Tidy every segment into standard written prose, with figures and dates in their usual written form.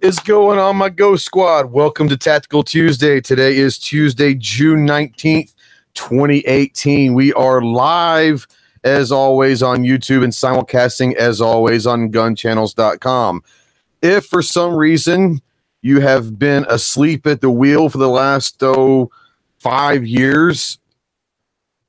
is going on, my Ghost Squad? Welcome to Tactical Tuesday. Today is Tuesday, June 19th, 2018. We are live, as always, on YouTube and simulcasting, as always, on GunChannels.com. If for some reason you have been asleep at the wheel for the last 5 years,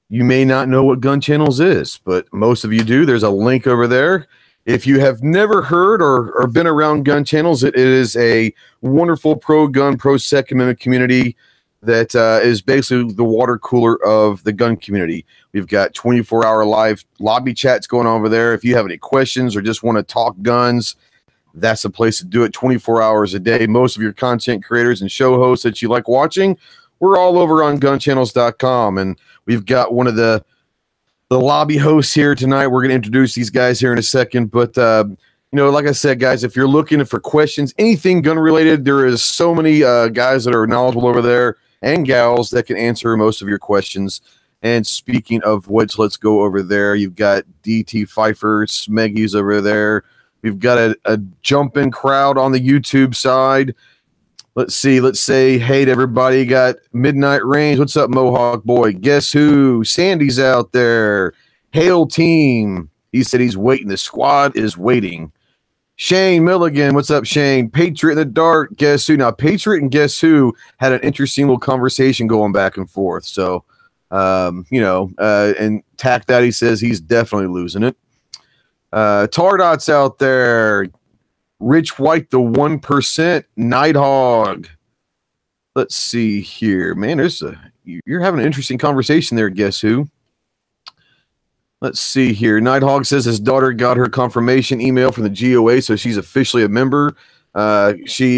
you may not know what Gun Channels is, but most of you do. There's a link over there. If you have never heard or been around Gun Channels, it is a wonderful pro-gun, pro-Second Amendment community that is basically the water cooler of the gun community. We've got 24-hour live lobby chats going on over there. If you have any questions or just want to talk guns, that's the place to do it 24 hours a day. Most of your content creators and show hosts that you like watching, we're all over on GunChannels.com, and we've got one of the lobby hosts here tonight. We're going to introduce these guys here in a second, but like I said, guys, if you're looking for questions, anything gun related, there is so many guys that are knowledgeable over there and gals that can answer most of your questions. And speaking of which, let's go over there. You've got DT Pfeiffer, Smeggy's over there. We've got a jumping crowd on the YouTube side. Let's see. Let's say hey to everybody. Got Midnight Range. What's up, Mohawk Boy? Guess who? Sandy's out there. Hail team. He said he's waiting. The squad is waiting. Shane Milligan. What's up, Shane? Patriot in the dark. Guess who? Now, Patriot and Guess who had an interesting little conversation going back and forth. So, and Tack Daddy says he's definitely losing it. Tardot's out there. Rich White, the 1%, Nighthog. Let's see here, man. You're having an interesting conversation there. Guess who? Let's see here. Nighthog says his daughter got her confirmation email from the GOA, so she's officially a member. Actually,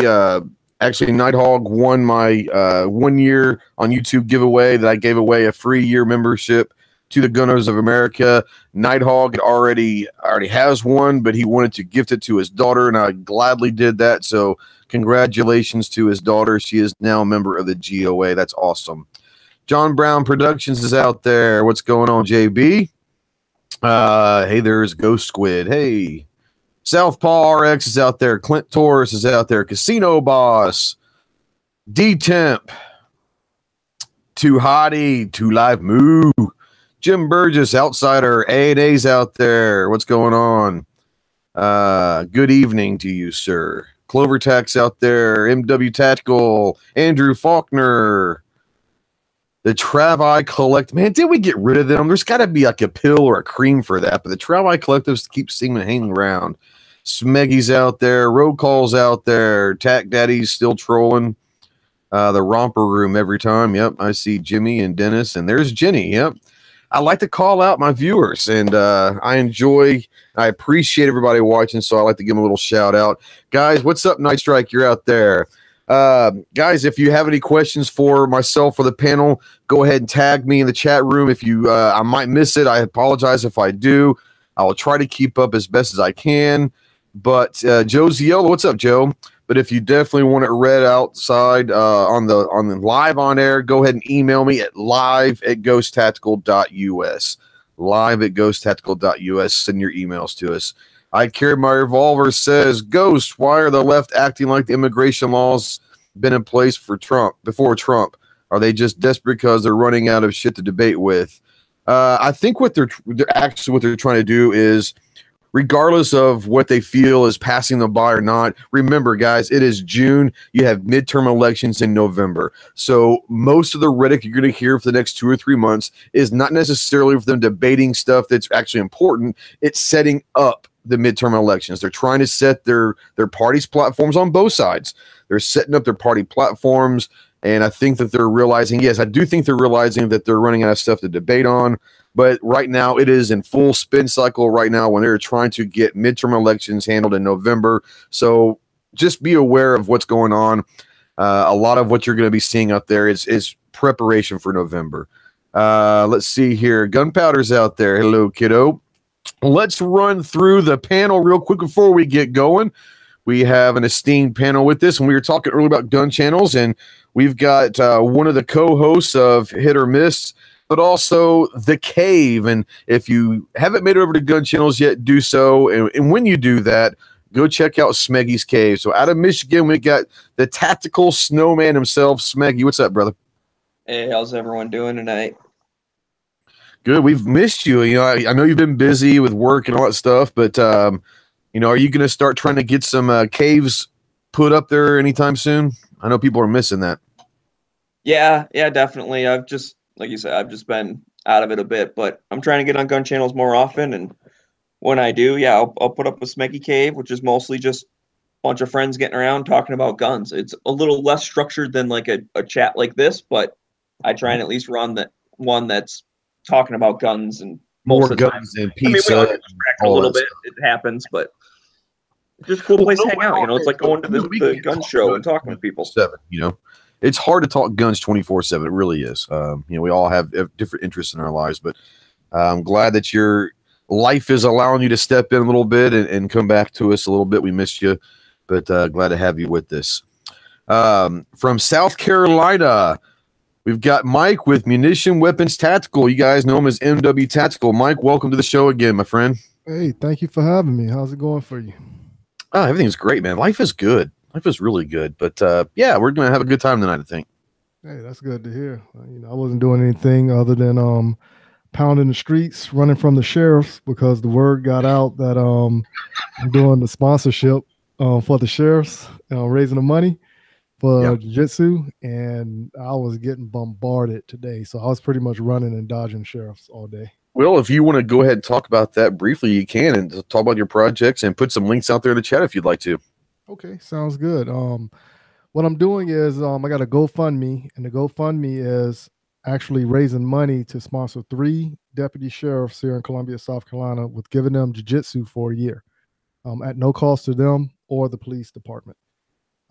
Nighthog won my 1 year on YouTube giveaway that I gave away a free year membership to the Gunners of America. Nighthog already has one, but he wanted to gift it to his daughter, and I gladly did that. So congratulations to his daughter. She is now a member of the GOA. That's awesome. John Brown Productions is out there. What's going on, JB? Hey, there's Ghost Squid. Hey. Southpaw RX is out there. Clint Torres is out there. Casino Boss. D-Temp. Too Hottie. Too Live Moo. Jim Burgess, Outsider, A&A's out there. What's going on? Good evening to you, sir. Clover Tax out there. MW Tactical. Andrew Faulkner. The Travi Collect. Man, did we get rid of them? There's got to be like a pill or a cream for that, but the Travi Collectives keep seeming hanging around. Smeggy's out there. Road Call's out there. Tack Daddy's still trolling. The Romper Room every time. Yep, I see Jimmy and Dennis, and there's Jenny. Yep. I like to call out my viewers, and I appreciate everybody watching, so I like to give them a little shout out. Guys, what's up, Night Strike? You're out there. Guys, if you have any questions for myself or the panel, go ahead and tag me in the chat room. If you, I might miss it. I apologize if I do. I will try to keep up as best as I can. But Joe Ziola, what's up, Joe? But if you definitely want it read outside on the live on air, go ahead and email me at live@ghosttactical.us. Live@ghosttactical.us. Send your emails to us. I Carry My Revolver says, Ghost, why are the left acting like the immigration laws been in place before Trump? Are they just desperate because they're running out of shit to debate with? I think what they're trying to do is, regardless of what they feel is passing them by or not, remember, guys, it is June. You have midterm elections in November. So most of the rhetoric you're going to hear for the next 2 or 3 months is not necessarily for them debating stuff that's actually important. It's setting up the midterm elections. They're trying to set their party's platforms on both sides. They're setting up their party platforms, and I think that they're realizing, yes, I do think they're realizing that they're running out of stuff to debate on. But right now, it is in full spin cycle right now when they're trying to get midterm elections handled in November. So just be aware of what's going on. A lot of what you're going to be seeing out there is preparation for November. Let's see here. Gunpowder's out there. Hello, kiddo. Let's run through the panel real quick before we get going. We have an esteemed panel with this, and we were talking earlier about gun channels, and we've got one of the co-hosts of Hit or Miss, but also The Cave. And if you haven't made it over to Gun Channels yet, do so. And when you do that, go check out Smeggy's Cave. So out of Michigan, we got the tactical snowman himself, Smeggy. What's up, brother? Hey, how's everyone doing tonight? Good. We've missed you. You know, I know you've been busy with work and all that stuff, but you know, are you going to start trying to get some caves put up there anytime soon? I know people are missing that. Yeah, definitely. I've just, like you said, I've just been out of it a bit, but I'm trying to get on gun channels more often. And when I do, yeah, I'll put up a Smeggy Cave, which is mostly just a bunch of friends getting around talking about guns. It's a little less structured than like a chat like this, but I try and at least run that one that's talking about guns and more guns than pizza. I mean, we all get distracted a little bit. It happens, but it's just a cool place to hang out. You know, it's like going to the gun show and talking with people. You know, it's hard to talk guns 24/7. It really is. You know, we all have different interests in our lives, but I'm glad that your life is allowing you to step in a little bit and come back to us a little bit. We missed you, but glad to have you with us. From South Carolina, we've got Mike with Munition Weapons Tactical. You guys know him as MW Tactical. Mike, welcome to the show again, my friend. Hey, thank you for having me. How's it going for you? Oh, everything's great, man. Life is good. Life is really good. But yeah, we're gonna have a good time tonight, I think. Hey, that's good to hear. You know, I wasn't doing anything other than pounding the streets, running from the sheriffs because the word got out that I'm doing the sponsorship for the sheriffs, raising the money for jiu-jitsu, and I was getting bombarded today. So I was pretty much running and dodging sheriffs all day. Well, if you want to go ahead and talk about that briefly, you can, and talk about your projects and put some links out there in the chat if you'd like to. Okay, sounds good. What I'm doing is I got a GoFundMe, and the GoFundMe is actually raising money to sponsor 3 deputy sheriffs here in Columbia, South Carolina, with giving them jiu-jitsu for a year at no cost to them or the police department.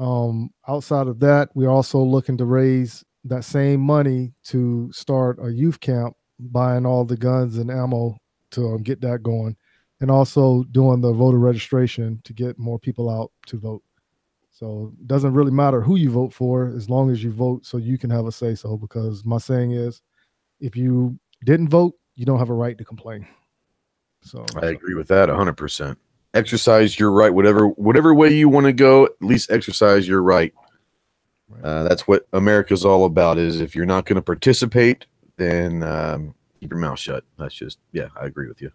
Outside of that, we're also looking to raise that same money to start a youth camp, buying all the guns and ammo to get that going, and also doing the voter registration to get more people out to vote. So it doesn't really matter who you vote for as long as you vote so you can have a say so, because my saying is if you didn't vote, you don't have a right to complain. So I agree with that 100%. Exercise your right, whatever way you want to go, at least exercise your right. That's what America's all about, is if you're not going to participate, then keep your mouth shut. That's just, yeah, I agree with you.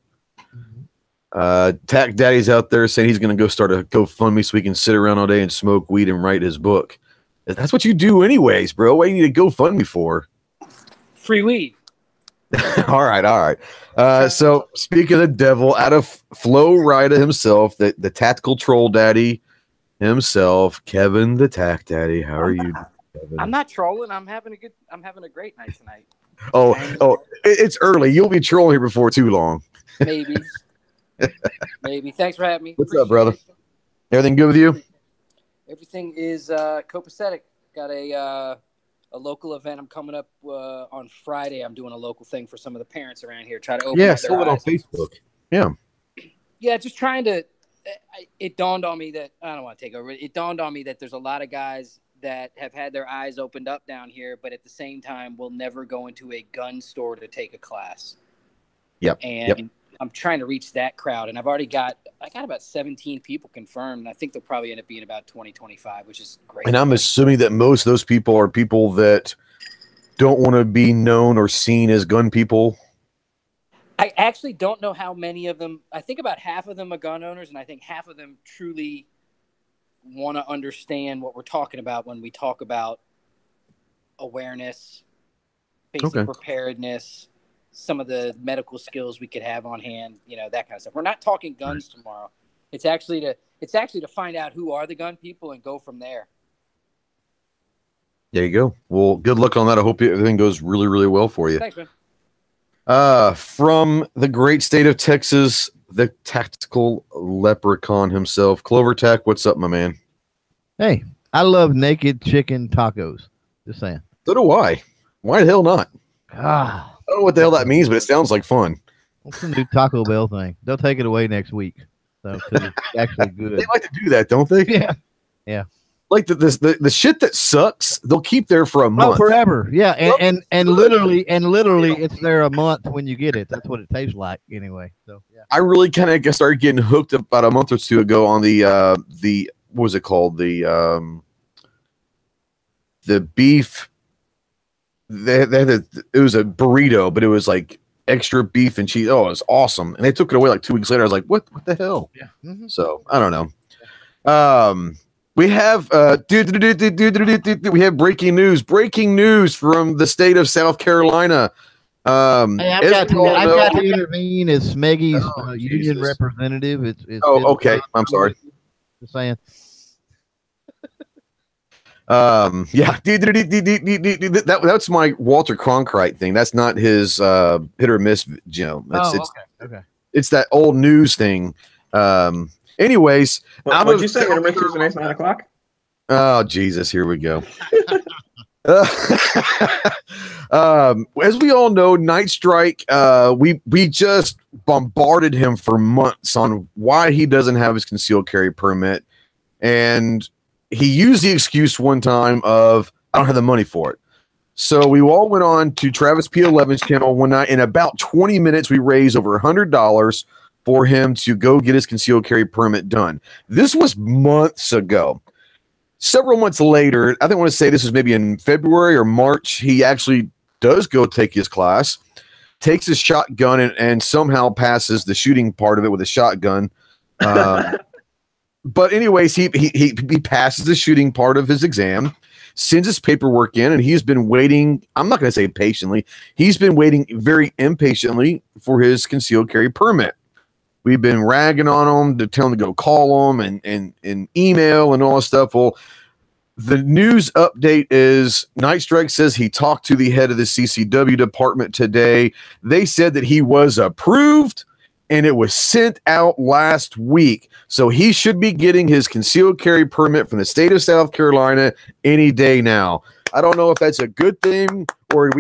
Tack Daddy's out there saying he's going to go start a GoFundMe so he can sit around all day and smoke weed and write his book. That's what you do anyways, bro. What do you need a GoFundMe for? Free weed. all right. So speaking of the devil, out of Flo Rida himself, the tactical troll daddy himself, Kevin the Tack Daddy. How are you, Kevin? I'm not trolling. I'm having a great night tonight. It's early. You'll be trolling here before too long. Maybe. Maybe. Thanks for having me. What's up, brother? Everything good with you? Everything is copacetic. Got a local event. I'm coming up on Friday. I'm doing a local thing for some of the parents around here. Try to open up their eyes. On Facebook. Yeah, just trying to. It dawned on me that I don't want to take over. It dawned on me that there's a lot of guys that have had their eyes opened up down here, but at the same time will never go into a gun store to take a class. I'm trying to reach that crowd, and I got about 17 people confirmed, and I think they'll probably end up being about 20, 25, which is great. And I'm assuming that most of those people are people that don't want to be known or seen as gun people. I actually don't know how many of them. I think about half of them are gun owners, and I think half of them truly want to understand what we're talking about when we talk about awareness, basic preparedness, some of the medical skills we could have on hand, that kind of stuff. We're not talking guns tomorrow. It's actually to find out who are the gun people and go from there. There you go. Well, good luck on that. I hope everything goes really, really well for you. Thanks, man. From the great state of Texas, the tactical leprechaun himself, Clover Tack. What's up, my man? Hey, I love naked chicken tacos. Just saying. So do I. Why the hell not? Ah. I don't know what the hell that means, but it sounds like fun. What's the new Taco Bell thing? They'll take it away next week. So it's actually good. They like to do that, don't they? Yeah. Like the shit that sucks, they'll keep there for a month. forever. Yeah, and literally, it's there a month when you get it. That's what it tastes like, anyway. So yeah. I really kind of started getting hooked about a month or two ago on the what was it called, the beef. It was a burrito, but it was like extra beef and cheese. Oh, it was awesome. And they took it away like 2 weeks later. I was like, what the hell? Yeah. Mm-hmm. So I don't know. We have we have breaking news from the state of South Carolina. Hey, I've got to intervene as Smeggy's union representative. It's okay. I'm sorry. Just saying. Yeah, that's my Walter Cronkite thing. That's not his hit or miss, Jim. Okay. It's that old news thing. Anyways, what'd you say? Hit or miss Tuesday nights 9 o'clock? Oh Jesus, here we go. As we all know, Night Strike, we just bombarded him for months on why he doesn't have his concealed carry permit, and he used the excuse one time of, I don't have the money for it. So we all went on to Travis P11's channel one night. In about 20 minutes, we raised over $100 for him to go get his concealed carry permit done. This was months ago. Several months later, I think I want to say this was maybe in February or March, he actually does go take his class, takes his shotgun and somehow passes the shooting part of it with a shotgun. But anyways, he passes the shooting part of his exam, sends his paperwork in, and he's been waiting. I'm not going to say patiently. He's been waiting very impatiently for his concealed carry permit. We've been ragging on him to tell him to go call him and email and all this stuff. Well, the news update is Night Strike says he talked to the head of the CCW department today. They said that he was approved and it was sent out last week. So he should be getting his concealed carry permit from the state of South Carolina any day now. I don't know if that's a good thing or do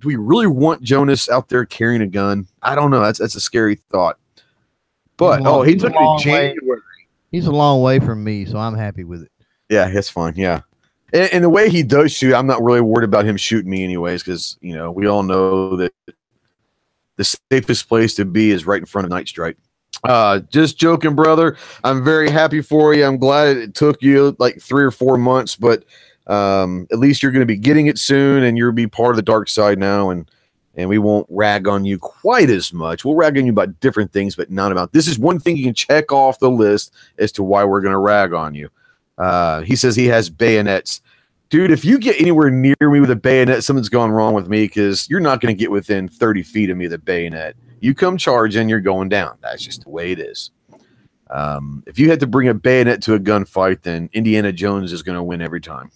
we really want Jonas out there carrying a gun? I don't know. That's a scary thought. But he took it in January. He's a long way from me, so I'm happy with it. Yeah, that's fine. Yeah. And the way he does shoot, I'm not really worried about him shooting me anyways, because we all know that the safest place to be is right in front of Night Strike. Just joking, brother. I'm very happy for you. I'm glad it took you like 3 or 4 months, but at least you're going to be getting it soon, and you'll be part of the dark side now, and we won't rag on you quite as much. We'll rag on you about different things, but not about this. Is one thing you can check off the list as to why we're going to rag on you. He says he has bayonets. Dude, if you get anywhere near me with a bayonet, something's gone wrong with me, because you're not going to get within 30 feet of me with a bayonet. You come charging, you're going down. That's just the way it is. If you had to bring a bayonet to a gunfight, then Indiana Jones is going to win every time.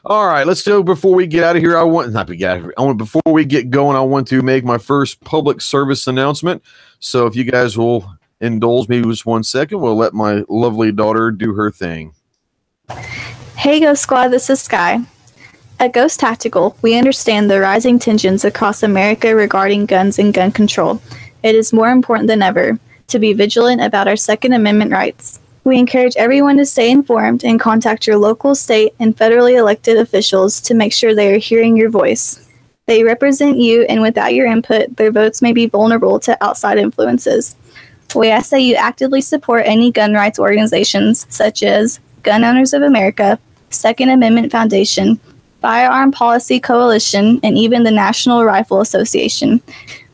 All right, let's go. Before we get out of here, before we get going, I want to make my first public service announcement. So if you guys will indulge me just 1 second, we'll let my lovely daughter do her thing. Hey Ghost Squad, this is Sky. At Ghost Tactical, we understand the rising tensions across America regarding guns and gun control. It is more important than ever to be vigilant about our Second Amendment rights. We encourage everyone to stay informed and contact your local, state, and federally elected officials to make sure they are hearing your voice. They represent you, and without your input, their votes may be vulnerable to outside influences. We ask that you actively support any gun rights organizations such as Gun Owners of America, Second Amendment Foundation, Firearm Policy Coalition, and even the National Rifle Association.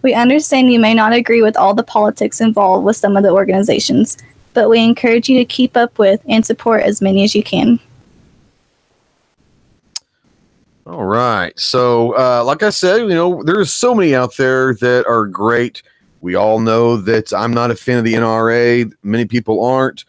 We understand you may not agree with all the politics involved with some of the organizations, but we encourage you to keep up with and support as many as you can. All right. So, like I said, there's so many out there that are great. We all know that I'm not a fan of the NRA. Many people aren't.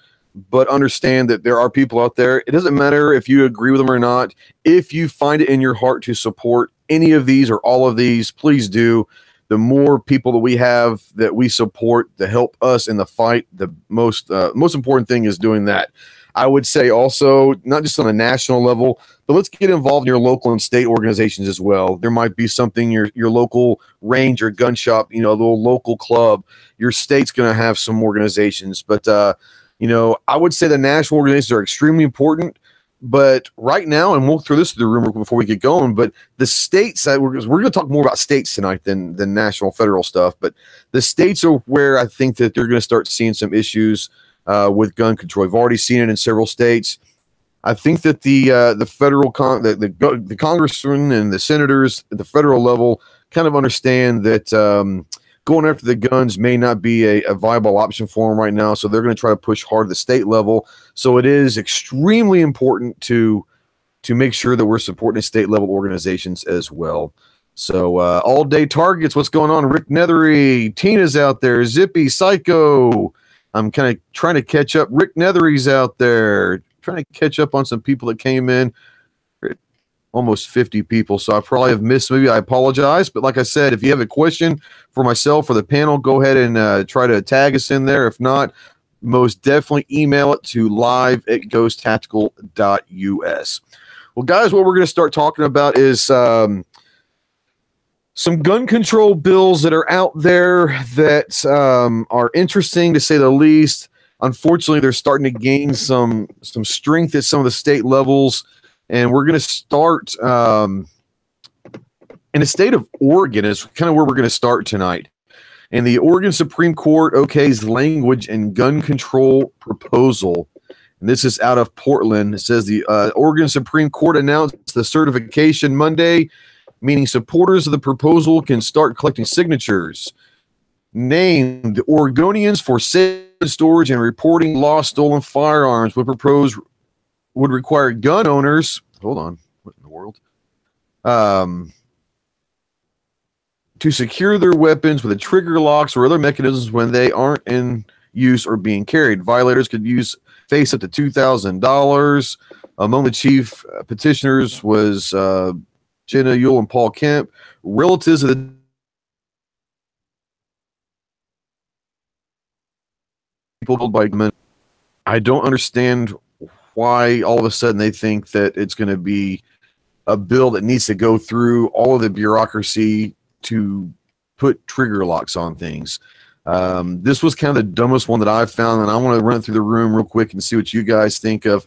But understand that there are people out there. It doesn't matter if you agree with them or not. If you find it in your heart to support any of these or all of these, please do. The more people that we have that we support to help us in the fight, the most important thing is doing that. I would say also, not just on a national level, but let's get involved in your local and state organizations as well. There might be something, your local range or gun shop, the little local club. Your state's going to have some organizations, but I would say the national organizations are extremely important. But right now, and we'll throw this to the room before we get going, but the states, we're going to talk more about states tonight than national federal stuff, but the states are where I think that they're going to start seeing some issues with gun control. We've already seen it in several states. I think that the federal the congressmen and the senators at the federal level kind of understand that going after the guns may not be a viable option for them right now, so they're going to try to push hard at the state level. So it is extremely important to make sure that we're supporting state level organizations as well. So all day targets, what's going on? Rick Nethery, Tina's out there, Zippy, Psycho. I'm kind of trying to catch up. Rick Nethery's out there, trying to catch up on some people that came in. Almost 50 people, so I probably have missed. Maybe I apologize, but like I said, if you have a question for myself or the panel, go ahead and try to tag us in there. If not, most definitely email it to live@ghosttactical.us. Well, guys, what we're going to start talking about is some gun control bills that are out there that are interesting to say the least. Unfortunately, they're starting to gain some strength at some of the state levels. And we're going to start in the state of Oregon is kind of where we're going to start tonight. And the Oregon Supreme Court okays language and gun control proposal. And this is out of Portland. It says the Oregon Supreme Court announced the certification Monday, meaning supporters of the proposal can start collecting signatures. Named Oregonians for safe storage and reporting lost stolen firearms would require gun owners, hold on, what in the world? To secure their weapons with trigger locks or other mechanisms when they aren't in use or being carried. Violators could face up to $2,000. Among the chief petitioners was Jenna Yule and Paul Kemp, relatives of the people killed by gunmen. I don't understand why all of a sudden they think that it's going to be a bill that needs to go through all of the bureaucracy to put trigger locks on things. This was kind of the dumbest one that I've found, and I want to run through the room real quick and see what you guys think of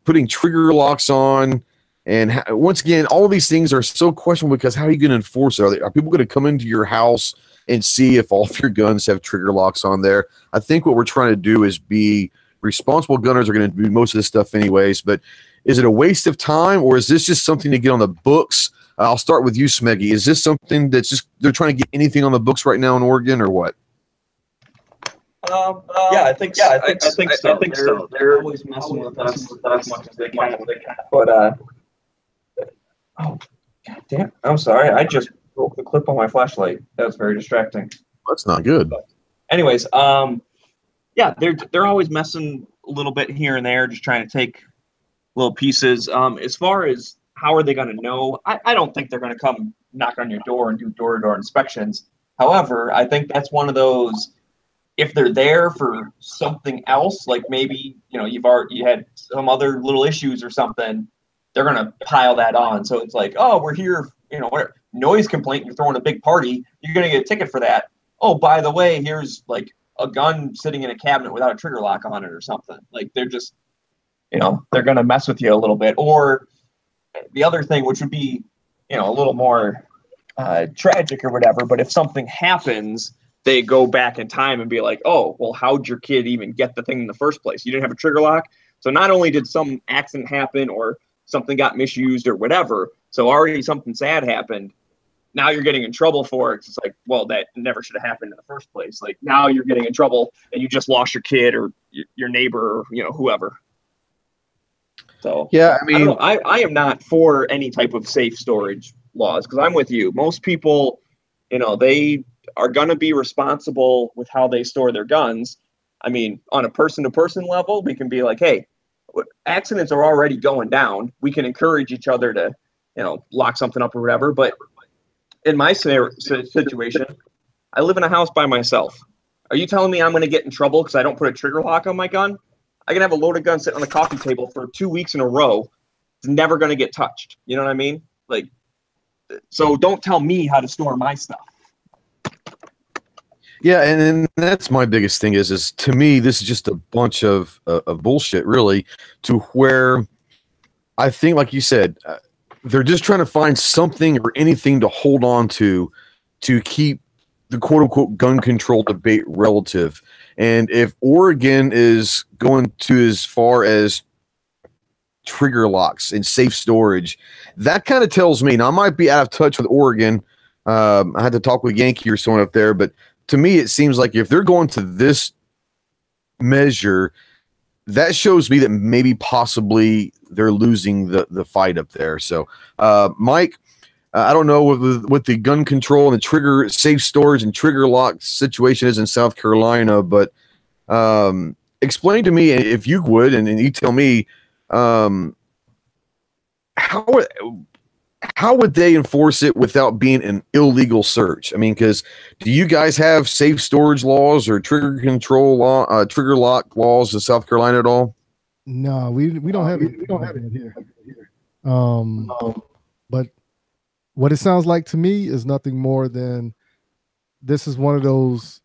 putting trigger locks on. And once again, all of these things are so questionable because how are you going to enforce it? Are people going to come into your house and see if all of your guns have trigger locks on there? I think what we're trying to do is be responsible. Gunners are going to do most of this stuff anyways, but is it a waste of time or is this just something to get on the books? I'll start with you, Smeggy. Is this something that's just they're trying to get anything on the books right now in Oregon or what? Yeah, I think so. I think so. They're always messing with us as much as they can. But oh, God damn! I'm sorry. I just broke the clip on my flashlight. That was very distracting. That's not good. But anyways, yeah, they're always messing a little bit here and there, just trying to take little pieces. As far as how are they going to know, I don't think they're going to come knock on your door and do door-to-door inspections. However, I think that's one of those, if they're there for something else, like maybe, you had some other little issues or something, they're going to pile that on. So it's like, oh, we're here, whatever. Noise complaint, you're throwing a big party, you're going to get a ticket for that. Oh, by the way, here's like a gun sitting in a cabinet without a trigger lock on it or something. Like they're just, they're going to mess with you a little bit. Or the other thing, which would be, a little more tragic or whatever, but if something happens, they go back in time and be like, oh, well, how'd your kid even get the thing in the first place? You didn't have a trigger lock. So not only did some accident happen or something got misused or whatever, so already something sad happened, now you're getting in trouble for it. It's like, well, that never should have happened in the first place. Like now you're getting in trouble and you just lost your kid or your neighbor or, whoever. So yeah, I mean, I am not for any type of safe storage laws because I'm with you. Most people, they are going to be responsible with how they store their guns. I mean, on a person-to-person level, we can be like, hey, accidents are already going down. We can encourage each other to, lock something up or whatever. But in my situation, I live in a house by myself. Are you telling me I'm going to get in trouble because I don't put a trigger lock on my gun? I can have a loaded gun sitting on the coffee table for 2 weeks in a row. It's never going to get touched. You know what I mean? Like, so don't tell me how to store my stuff. Yeah, and that's my biggest thing is to me this is just a bunch of bullshit, really, to where I think, like you said, they're just trying to find something or anything to hold on to keep the quote unquote gun control debate relative. And if Oregon is going to as far as trigger locks and safe storage, that kind of tells me. Now I might be out of touch with Oregon. I had to talk with Yankee or someone up there, but to me it seems like if they're going to this measure, that shows me that maybe possibly they're losing the fight up there. So Mike, I don't know what the gun control and the trigger safe storage and trigger lock situation is in South Carolina, but explain to me, if you would, and you tell me, how would they enforce it without being an illegal search? I mean, because do you guys have safe storage laws or trigger control law, trigger lock laws in South Carolina at all? No, we don't have it. We don't have it here. But what it sounds like to me is nothing more than this is one of those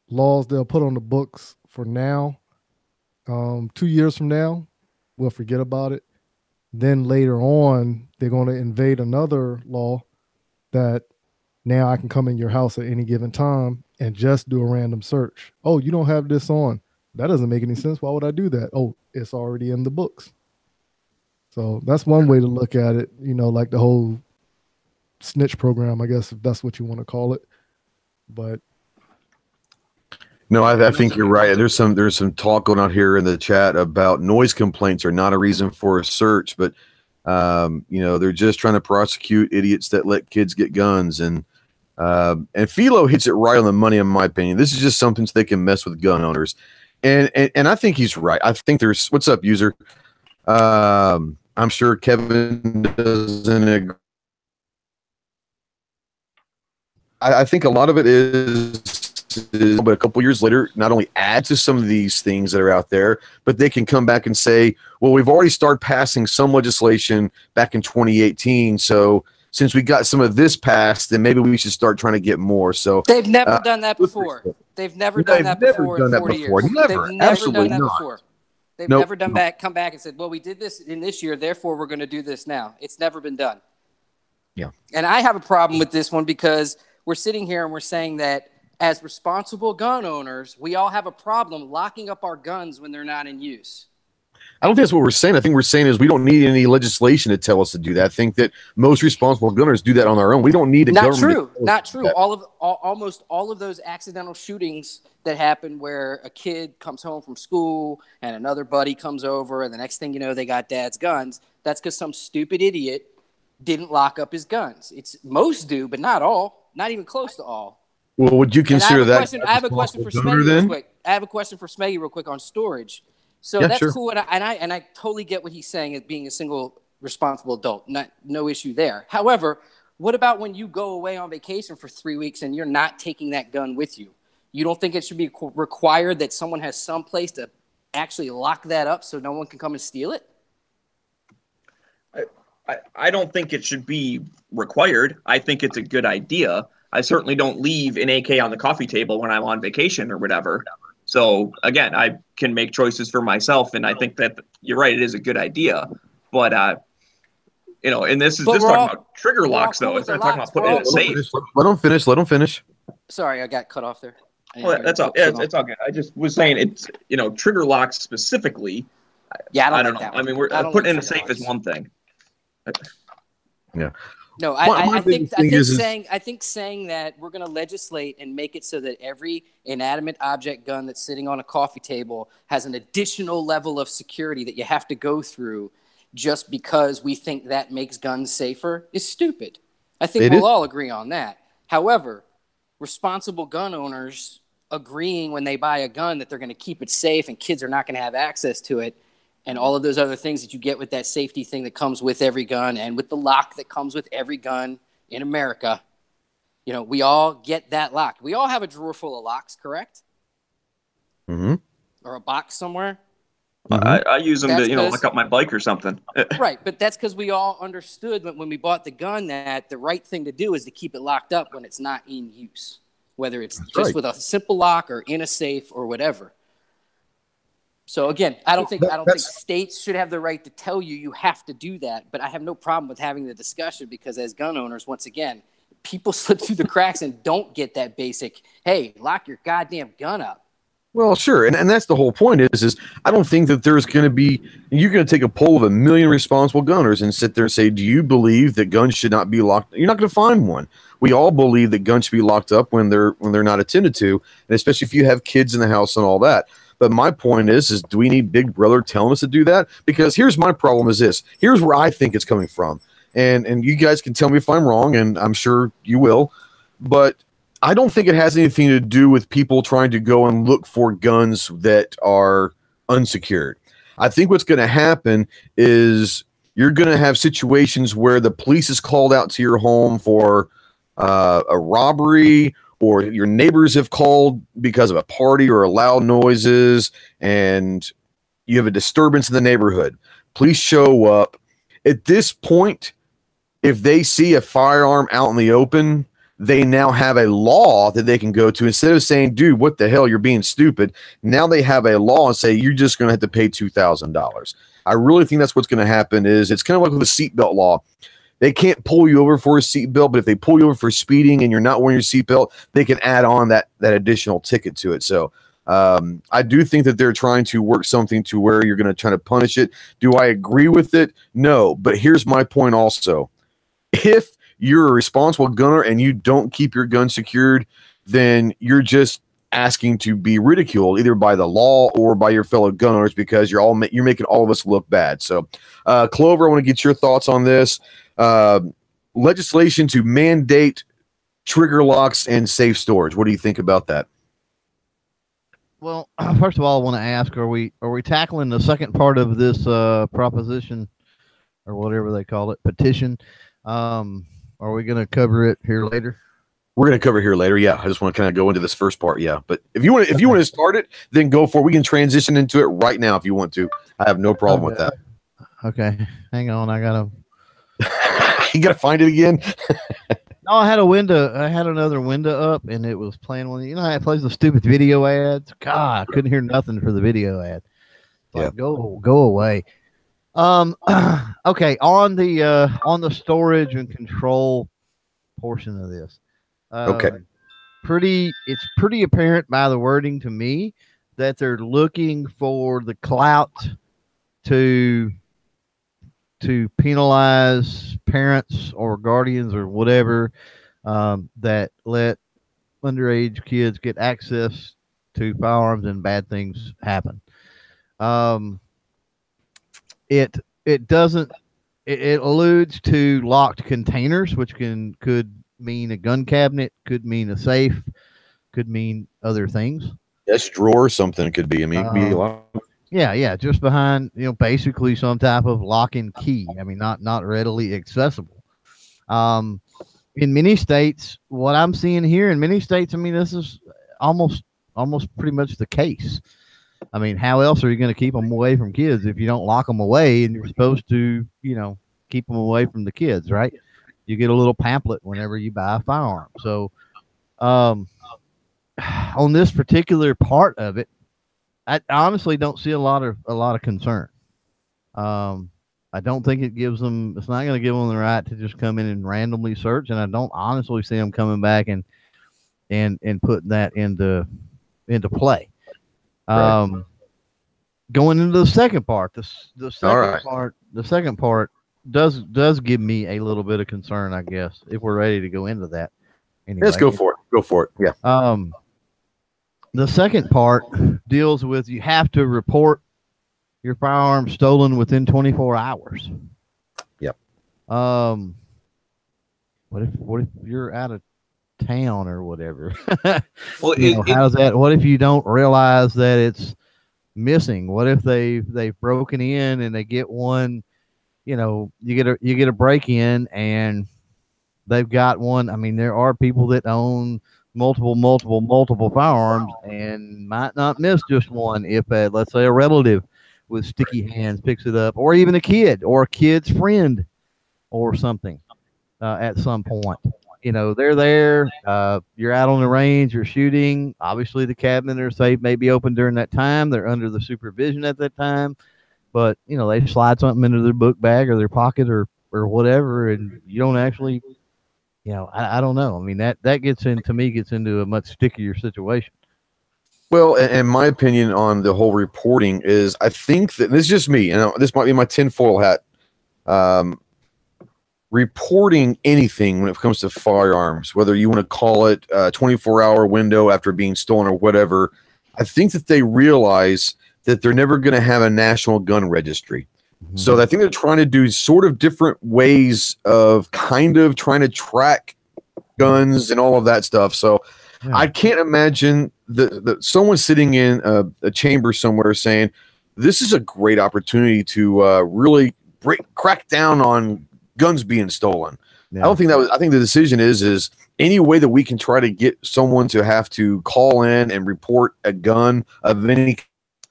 laws they'll put on the books for now. 2 years from now, we'll forget about it. Then later on, they're going to invade another law that now I can come in your house at any given time and just do a random search. Oh, you don't have this on. That doesn't make any sense. Why would I do that? Oh, it's already in the books. So that's one way to look at it, like the whole snitch program, I guess, if that's what you want to call it. But no, I think you're right. There's some talk going on here in the chat about noise complaints are not a reason for a search, but they're just trying to prosecute idiots that let kids get guns, and Philo hits it right on the money, in my opinion. This is just something so they can mess with gun owners, and I think he's right. I think there's what's up, user. I'm sure Kevin doesn't agree. I think a lot of it is but a couple years later, not only add to some of these things that are out there, but they can come back and say, well, we've already started passing some legislation back in 2018. So since we got some of this passed, then maybe we should start trying to get more. So they've never done that before. They've never done that before in 40 years. Never. They've never Absolutely done that not. before. They've never come back and said, well, we did this in this year, therefore we're going to do this now. It's never been done. Yeah. And I have a problem with this one because we're sitting here and we're saying that as responsible gun owners, we all have a problem locking up our guns when they're not in use. I don't think that's what we're saying. I think we're saying is we don't need any legislation to tell us to do that. I think that most responsible gunners do that on their own. We don't need a government. Not true. Almost all of those accidental shootings that happen where a kid comes home from school and another buddy comes over and the next thing you know, they got dad's guns. That's because some stupid idiot didn't lock up his guns. Most do, but not all. Not even close to all. Well, would you consider that? I have a question for Smeggy real quick. I have a question for Smeggy real quick on storage. So yeah, that's sure. Cool, and I totally get what he's saying as being a single responsible adult. No issue there. However, what about when you go away on vacation for 3 weeks and you're not taking that gun with you? You don't think it should be required that someone has some place to actually lock that up so no one can come and steal it? I don't think it should be required. I think it's a good idea. I certainly don't leave an AK on the coffee table when I'm on vacation or whatever. So again, I can make choices for myself, and I think that you're right. It is a good idea, but and this is just talking about trigger locks, though. It's not talking about putting it in a safe. Let them finish. Sorry, I got cut off there. Well, that's all. Yeah, it's all good. I just was saying it's trigger locks specifically. Yeah, I don't know. I mean, we're putting in a safe is one thing. Yeah. No, I think saying that we're going to legislate and make it so that every inanimate object gun that's sitting on a coffee table has an additional level of security that you have to go through just because we think that makes guns safer is stupid. I think we'll all agree on that. However, responsible gun owners agreeing when they buy a gun that they're going to keep it safe and kids are not going to have access to it, and all of those other things that you get with that safety thing that comes with every gun and with the lock that comes with every gun in America. We all get that lock. We all have a drawer full of locks, correct? Mm-hmm. Or a box somewhere. Mm-hmm. I use them to, lock up my bike or something. Right, but that's because we all understood when we bought the gun that the right thing to do is to keep it locked up when it's not in use. whether it's That's just right. with a simple lock or in a safe or whatever. So again, I don't think states should have the right to tell you you have to do that, but I have no problem with having the discussion because as gun owners, once again, people slip through the cracks and don't get that basic, hey, lock your goddamn gun up. Well, sure. And that's the whole point is I don't think that there's going to be, you're going to take a poll of 1 million responsible gunners and sit there and say, do you believe that guns should not be locked? You're not going to find one. We all believe that guns should be locked up when they're not attended to, and especially if you have kids in the house and all that. But my point is do we need Big Brother telling us to do that? Because here's my problem is this. Here's where I think it's coming from. And you guys can tell me if I'm wrong, and I'm sure you will. But I don't think it has anything to do with people trying to go and look for guns that are unsecured. I think what's going to happen is you're going to have situations where the police is called out to your home for a robbery, or your neighbors have called because of a party or loud noises, and you have a disturbance in the neighborhood. Police show up. At this point, if they see a firearm out in the open, they now have a law that they can go to. Instead of saying, dude, what the hell, you're being stupid, now they have a law and say, you're just going to have to pay $2,000. I really think that's what's going to happen. Is it's kind of like with the seatbelt law. They can't pull you over for a seatbelt, but if they pull you over for speeding and you're not wearing your seatbelt, they can add on that additional ticket to it. So I do think that they're trying to work something to where you're going to try to punish it. Do I agree with it? No. But here's my point also. If you're a responsible gunner and you don't keep your gun secured, then you're just asking to be ridiculed either by the law or by your fellow gun owners, because you're making all of us look bad. So Clover, I want to get your thoughts on this. Legislation to mandate trigger locks and safe storage. What do you think about that? Well, first of all, I want to ask, are we tackling the second part of this proposition or whatever they call it, petition? Are we going to cover it here later? We're going to cover it here later. Yeah. I just want to kind of go into this first part. Yeah. But if you want to start it, then go for it. We can transition into it right now if you want to. I have no problem with that. Okay. Hang on. I got to. You got to find it again. No, I had another window up and it was playing one. You know how it plays the stupid video ads? God, I couldn't hear nothing for the video ad. Like, go away. Okay, on the storage and control portion of this. Okay. It's pretty apparent by the wording to me that they're looking for the clout to penalize parents or guardians or whatever that let underage kids get access to firearms and bad things happen. It alludes to locked containers, which could mean a gun cabinet, could mean a safe, could mean other things. Desk drawer, something could be. I mean, it could be locked. Yeah, just behind, basically some type of lock and key. I mean, not readily accessible. In many states, what I'm seeing here in many states, I mean, this is almost pretty much the case. I mean, how else are you going to keep them away from kids if you don't lock them away and you're supposed to, keep them away from the kids, right? You get a little pamphlet whenever you buy a firearm. So, on this particular part of it, I honestly don't see a lot of concern. I don't think it's not going to give them the right to just come in and randomly search. And I don't honestly see them coming back and putting that into play. Right. Going into the second part, the second part does give me a little bit of concern, I guess, if we're ready to go into that. Anyway. Let's go for it. Go for it. Yeah. The second part deals with you have to report your firearm stolen within 24 hours. Yep. What if you're out of town or whatever? Well, how's that? What if you don't realize that it's missing? What if they've broken in and they get one? You get a break in and they've got one. I mean, there are people that own multiple firearms and might not miss just one. If let's say a relative with sticky hands picks it up, or even a kid or a kid's friend or something at some point. they're there. You're out on the range, you're shooting. Obviously, the cabinet or safe may be open during that time. They're under the supervision at that time, but they slide something into their book bag or their pocket or whatever, and you don't actually, I don't know. I mean, that gets into a much stickier situation. Well, and my opinion on the whole reporting is, I think that this is just me, and this might be my tinfoil hat. Reporting anything when it comes to firearms, whether you want to call it a 24-hour window after being stolen or whatever, I think that they realize that they're never going to have a national gun registry. Mm-hmm. So I think they're trying to do sort of different ways of kind of trying to track guns and all of that stuff. So I can't imagine that someone sitting in a chamber somewhere saying, this is a great opportunity to really crack down on guns being stolen. I don't think I think the decision is any way that we can try to get someone to have to call in and report a gun of any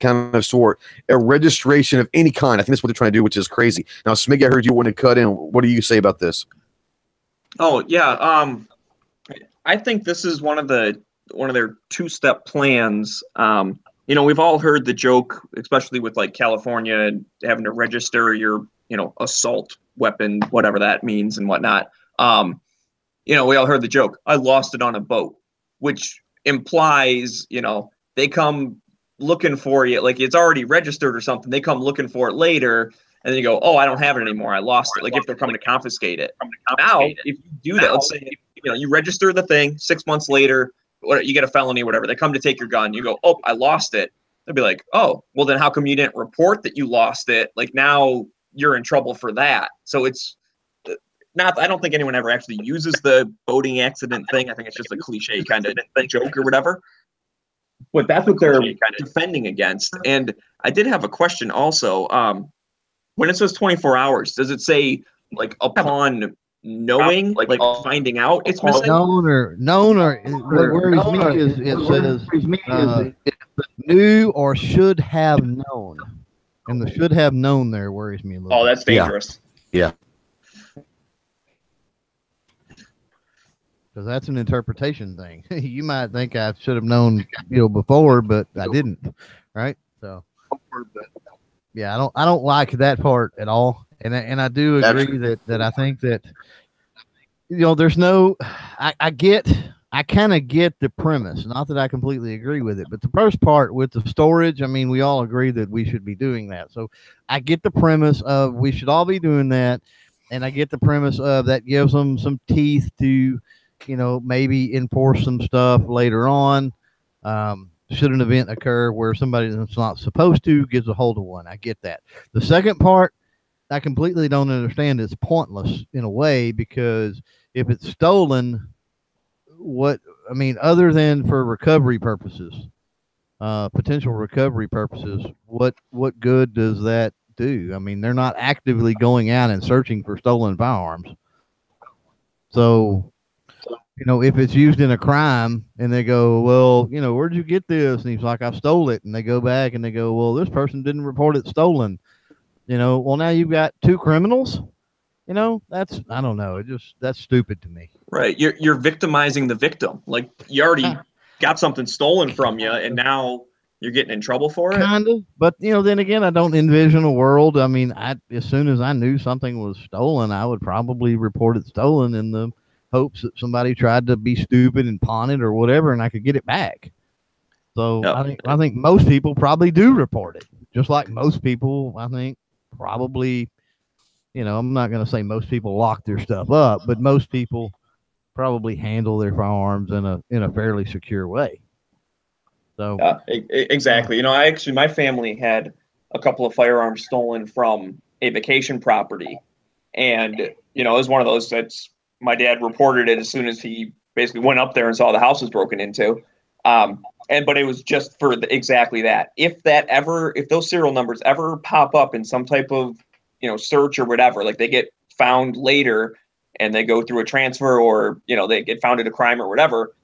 kind of sort, a registration of any kind. I think that's what they're trying to do, which is crazy. Now, Smiggy, I heard you want to cut in. What do you say about this? Oh yeah, I think this is one of their two-step plans. We've all heard the joke, especially with like California and having to register your assault weapon, whatever that means and whatnot. We all heard the joke, I lost it on a boat, which implies, they come looking for you, like it's already registered or something. They come looking for it later, and then you go, oh, I don't have it anymore. I lost it. Like if they're coming to confiscate it. Now, if you do that, let's say, you register the thing 6 months later, you get a felony or whatever. They come to take your gun. You go, oh, I lost it. They'll be like, oh, well, then how come you didn't report that you lost it? Like now you're in trouble for that. So it's not, I don't think anyone ever actually uses the boating accident thing. I think it's just a cliche kind of joke or whatever. But that's what they're defending against. And I did have a question also. When it says 24 hours, does it say like upon knowing, like finding out it's missing? Known or what worries me is it says knew or should have known. And the should have known there worries me a little. Oh, that's dangerous. Yeah. Because that's an interpretation thing. You might think I should have known, before, but I didn't. Right? So, yeah, I don't like that part at all. And I do agree that I think that there's no. I kind of get the premise. Not that I completely agree with it, but the first part with the storage, I mean, we all agree that we should be doing that. So I get the premise of we should all be doing that. And I get the premise of that gives them some teeth to, maybe enforce some stuff later on. Should an event occur where somebody that's not supposed to gets a hold of one. I get that. The second part, I completely don't understand. It's pointless in a way, because if it's stolen, other than for recovery purposes, potential recovery purposes, what good does that do? I mean, they're not actively going out and searching for stolen firearms. So, if it's used in a crime and they go, well, where'd you get this? And he's like, I stole it. And they go back and they go, well, this person didn't report it stolen. Well, now you've got two criminals. That's, I don't know. That's stupid to me. Right. You're victimizing the victim. Like you already got something stolen from you, and now you're getting in trouble for it. Kind of. But, then again, I don't envision a world. I mean, as soon as I knew something was stolen, I would probably report it stolen in the hopes that somebody tried to be stupid and pawn it or whatever, and I could get it back. So I think most people probably do report it. Just like most people, I think, probably, I'm not going to say most people lock their stuff up, but most people probably handle their firearms in a fairly secure way. So exactly. My family had a couple of firearms stolen from a vacation property, and it was one of those that's my dad reported it as soon as he basically went up there and saw the house was broken into. But it was just for exactly that. If those serial numbers ever pop up in some type of, search or whatever, like they get found later and they go through a transfer, or, they get found in a crime or whatever,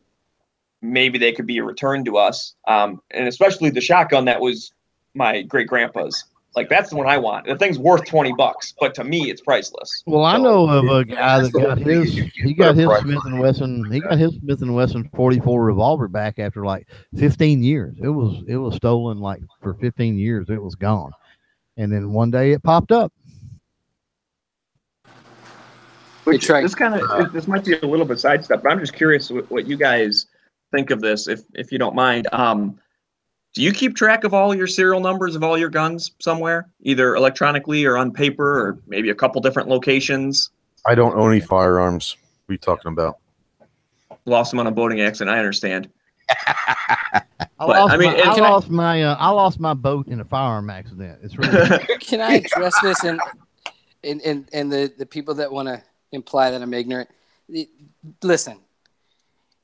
maybe they could be returned to us. And especially the shotgun that was my great grandpa's. Like that's the one I want. The thing's worth $20, but to me, it's priceless. Well, I So- know of a guy that got his. He got his Price. Smith and Wesson. He got his Smith and Wesson 44 revolver back after like 15 years. It was stolen like for 15 years. It was gone, and then one day it popped up. Which Trey. this might be a little bit sidestep, but I'm just curious what you guys think of this, if you don't mind. Do you keep track of all your serial numbers of all your guns somewhere, either electronically or on paper, or maybe a couple different locations? I don't own any firearms. What are you talking about? Lost them on a boating accident. I understand. I I lost my boat in a firearm accident. It's really Can I address this and the people that want to imply that I'm ignorant? Listen,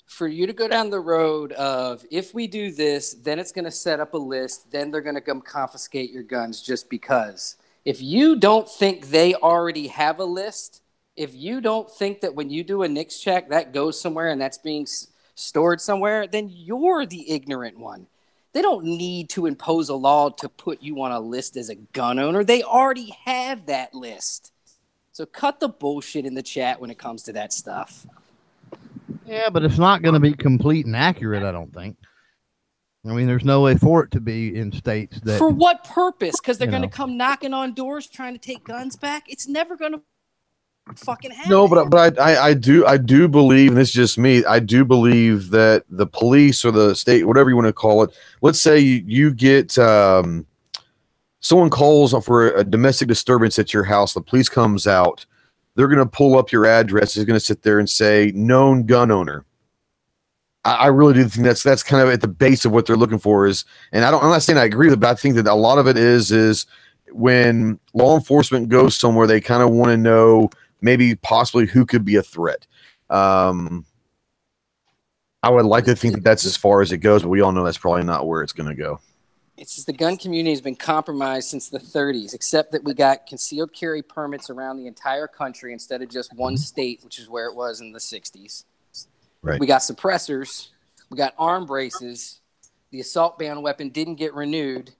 for you to go down the road of if we do this, then it's going to set up a list, then they're going to come confiscate your guns just because. If you don't think they already have a list, if you don't think that when you do a NICS check that goes somewhere and that's being stored somewhere, then you're the ignorant one. They don't need to impose a law to put you on a list as a gun owner. They already have that list. So cut the bullshit in the chat when it comes to that stuff. yeah, but it's not going to be complete and accurate. I don't think. I mean, there's no way for it to be in states that. For what purpose? Because they're You going to know. come knocking on doors trying to take guns back. It's never going to fucking happen. No, but I do believe, and this is just me, I do believe that the police or the state, whatever you want to call it, let's say you get someone calls for a domestic disturbance at your house, the police comes out, they're going to pull up your address, is going to sit there and say known gun owner. I really do think that's kind of at the base of what they're looking for is, and I'm not saying I agree with it, but I think that a lot of it is when law enforcement goes somewhere, they kind of want to know maybe possibly who could be a threat. I would like to think that that's as far as it goes, but we all know that's probably not where it's going to go. It's just the gun community has been compromised since the 30s, except that we got concealed carry permits around the entire country instead of just one state, which is where it was in the 60s. Right. We got suppressors. We got arm braces. The assault ban weapon didn't get renewed,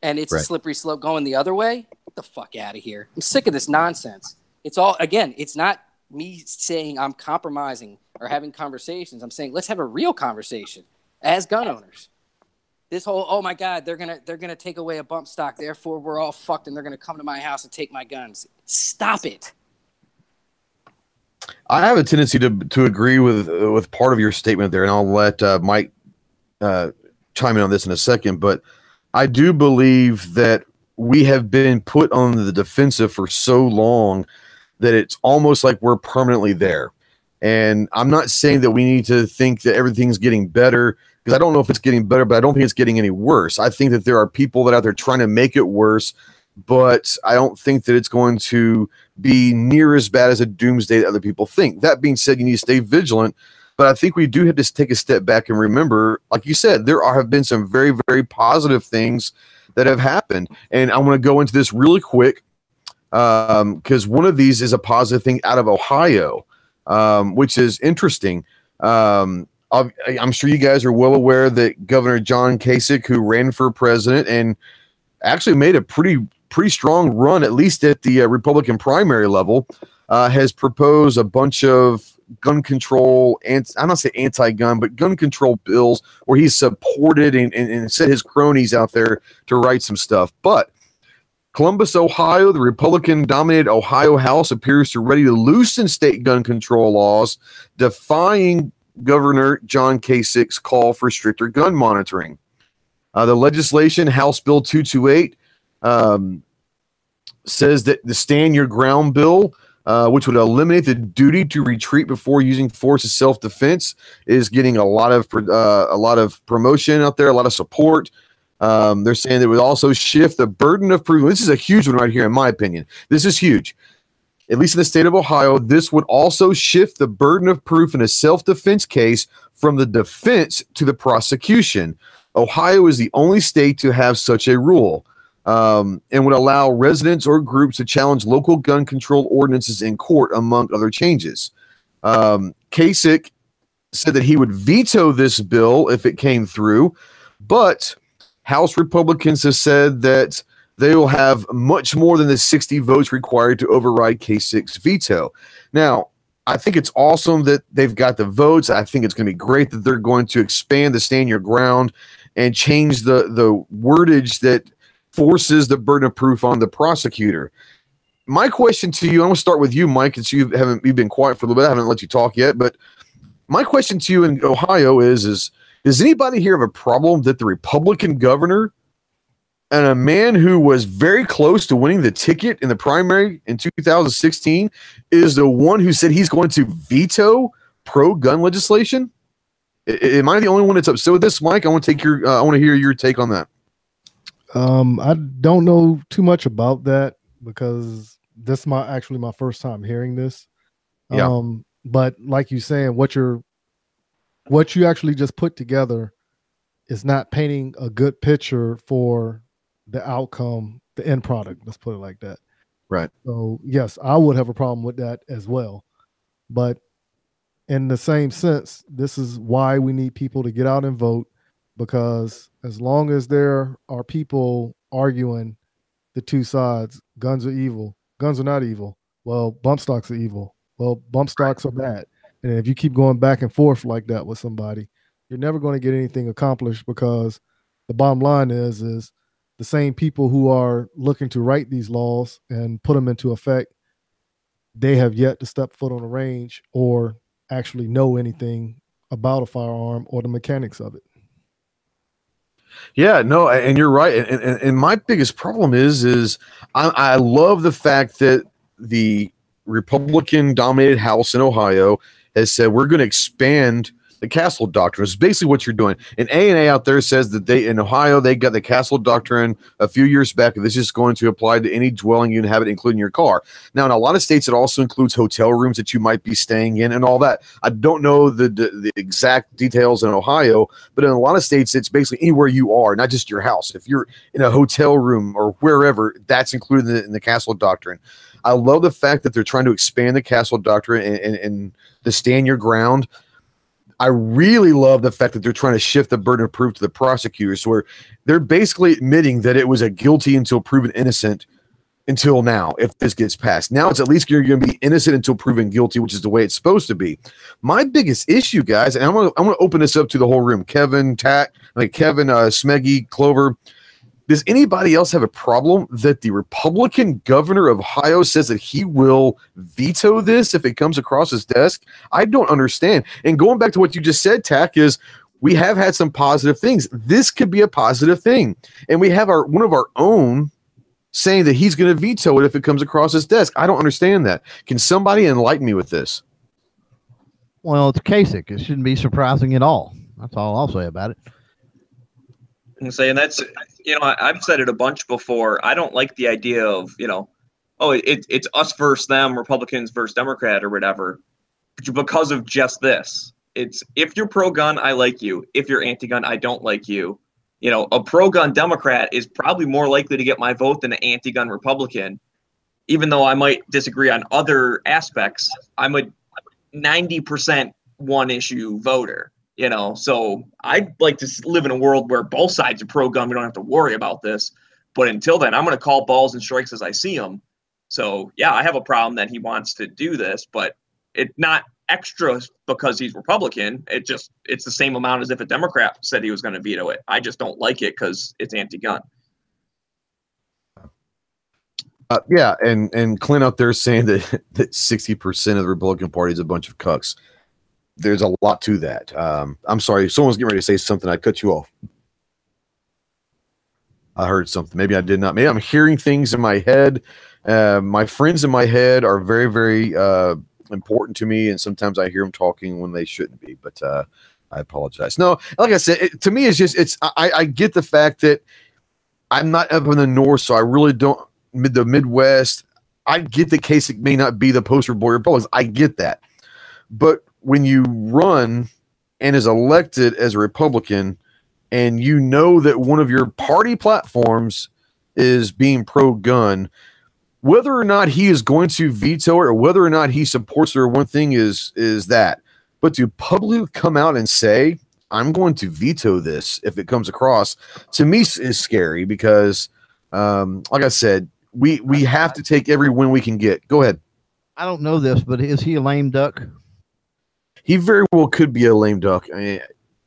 and it's a slippery slope going the other way. Get the fuck out of here. I'm sick of this nonsense. It's all, again, it's not me saying I'm compromising or having conversations. I'm saying let's have a real conversation as gun owners. This whole, oh my God, they're gonna take away a bump stock, therefore we're all fucked and they're gonna come to my house and take my guns. Stop it. I have a tendency to agree with part of your statement there, and I'll let Mike chime in on this in a second, but I do believe that we have been put on the defensive for so long that it's almost like we're permanently there. And I'm not saying that we need to think that everything's getting better, because I don't know if it's getting better, but I don't think it's getting any worse. I think that there are people that are out there trying to make it worse, but I don't think that it's going to be near as bad as a doomsday that other people think. That being said, you need to stay vigilant, but I think we do have to take a step back and remember, like you said, there have been some very, very positive things that have happened. And I want to go into this really quick because one of these is a positive thing out of Ohio, which is interesting. I'm sure you guys are well aware that Governor John Kasich, who ran for president and actually made a pretty strong run, at least at the Republican primary level, has proposed a bunch of gun control, and I'm not saying anti-gun, but gun control bills where he's supported and set his cronies out there to write some stuff. But Columbus, Ohio, the Republican-dominated Ohio House appears to ready to loosen state gun control laws, defying Governor John Kasich's call for stricter gun monitoring. The legislation, House Bill 228, says that the Stand Your Ground bill, which would eliminate the duty to retreat before using force as self-defense, is getting a lot of promotion out there, a lot of support. They're saying that it would also shift the burden of proof. This is a huge one right here, in my opinion. This is huge. At least in the state of Ohio, this would also shift the burden of proof in a self-defense case from the defense to the prosecution. Ohio is the only state to have such a rule, and would allow residents or groups to challenge local gun control ordinances in court, among other changes. Kasich said that he would veto this bill if it came through, but House Republicans have said that they will have much more than the 60 votes required to override K6 veto. Now, I think it's awesome that they've got the votes. I think it's going to be great that they're going to expand the stand your ground and change the wordage that forces the burden of proof on the prosecutor. My question to you, I'm going to start with you, Mike, since you've been quiet for a little bit. I haven't let you talk yet, but my question to you in Ohio is does anybody here have a problem that the Republican governor and a man who was very close to winning the ticket in the primary in 2016 is the one who said he's going to veto pro-gun legislation? Am I the only one that's upset with this, Mike? I want to hear your take on that. I don't know too much about that because this is actually my first time hearing this. Yeah. But like you saying, what you actually just put together is not painting a good picture for the outcome, the end product. Let's put it like that. Right. So yes, I would have a problem with that as well. But in the same sense, this is why we need people to get out and vote, because as long as there are people arguing the two sides, guns are evil, guns are not evil. Well, bump stocks are evil. Well, bump stocks are bad. And if you keep going back and forth like that with somebody, you're never going to get anything accomplished, because the bottom line is the same people who are looking to write these laws and put them into effect, they have yet to step foot on the range or actually know anything about a firearm or the mechanics of it. Yeah, no, and you're right. And my biggest problem is I love the fact that the Republican-dominated House in Ohio has said we're going to expand the Castle Doctrine. It's basically what you're doing. And A&A out there says that in Ohio, they got the Castle Doctrine a few years back, and this is going to apply to any dwelling you inhabit, including your car. Now, in a lot of states, it also includes hotel rooms that you might be staying in and all that. I don't know the exact details in Ohio, but in a lot of states, it's basically anywhere you are, not just your house. If you're in a hotel room or wherever, that's included in the Castle Doctrine. I love the fact that they're trying to expand the Castle Doctrine and to stand your ground. I really love the fact that they're trying to shift the burden of proof to the prosecutors, where they're basically admitting that it was a guilty until proven innocent until now. If this gets passed, now it's at least you're going to be innocent until proven guilty, which is the way it's supposed to be. My biggest issue, guys, and I'm going to open this up to the whole room. Kevin, Smeggy, Clover. Does anybody else have a problem that the Republican governor of Ohio says that he will veto this if it comes across his desk? I don't understand. And going back to what you just said, Tack, is we have had some positive things. This could be a positive thing. And we have one of our own saying that he's going to veto it if it comes across his desk. I don't understand that. Can somebody enlighten me with this? Well, it's Kasich. It shouldn't be surprising at all. That's all I'll say about it. And saying that's, I've said it a bunch before. I don't like the idea of, it's us versus them, Republicans versus Democrat or whatever, because of just this. It's if you're pro-gun, I like you. If you're anti-gun, I don't like you. A pro-gun Democrat is probably more likely to get my vote than an anti-gun Republican, even though I might disagree on other aspects. I'm a 90% one-issue voter. So I'd like to live in a world where both sides are pro-gun. We don't have to worry about this. But until then, I'm going to call balls and strikes as I see them. So, yeah, I have a problem that he wants to do this, but it's not extra because he's Republican. It's the same amount as if a Democrat said he was going to veto it. I just don't like it because it's anti-gun. Yeah, and Clint out there saying that 60% of the Republican Party is a bunch of cucks. There's a lot to that. I'm sorry. Someone's getting ready to say something. I cut you off. I heard something. Maybe I did not. Maybe I'm hearing things in my head. My friends in my head are very, very important to me, and sometimes I hear them talking when they shouldn't be. But I apologize. No, like I said, to me, I get the fact that I'm not up in the north, so I really don't. The Midwest, I get the case. It may not be the poster boy Republicans. I get that, but when you run and is elected as a Republican and you know that one of your party platforms is being pro-gun, whether or not he is going to veto it or whether or not he supports it, or one thing is that. But to publicly come out and say, I'm going to veto this if it comes across, to me is scary, because Like I said, we have to take every win we can get. Go ahead. I don't know this, but is he a lame duck? He very well could be a lame duck. I mean,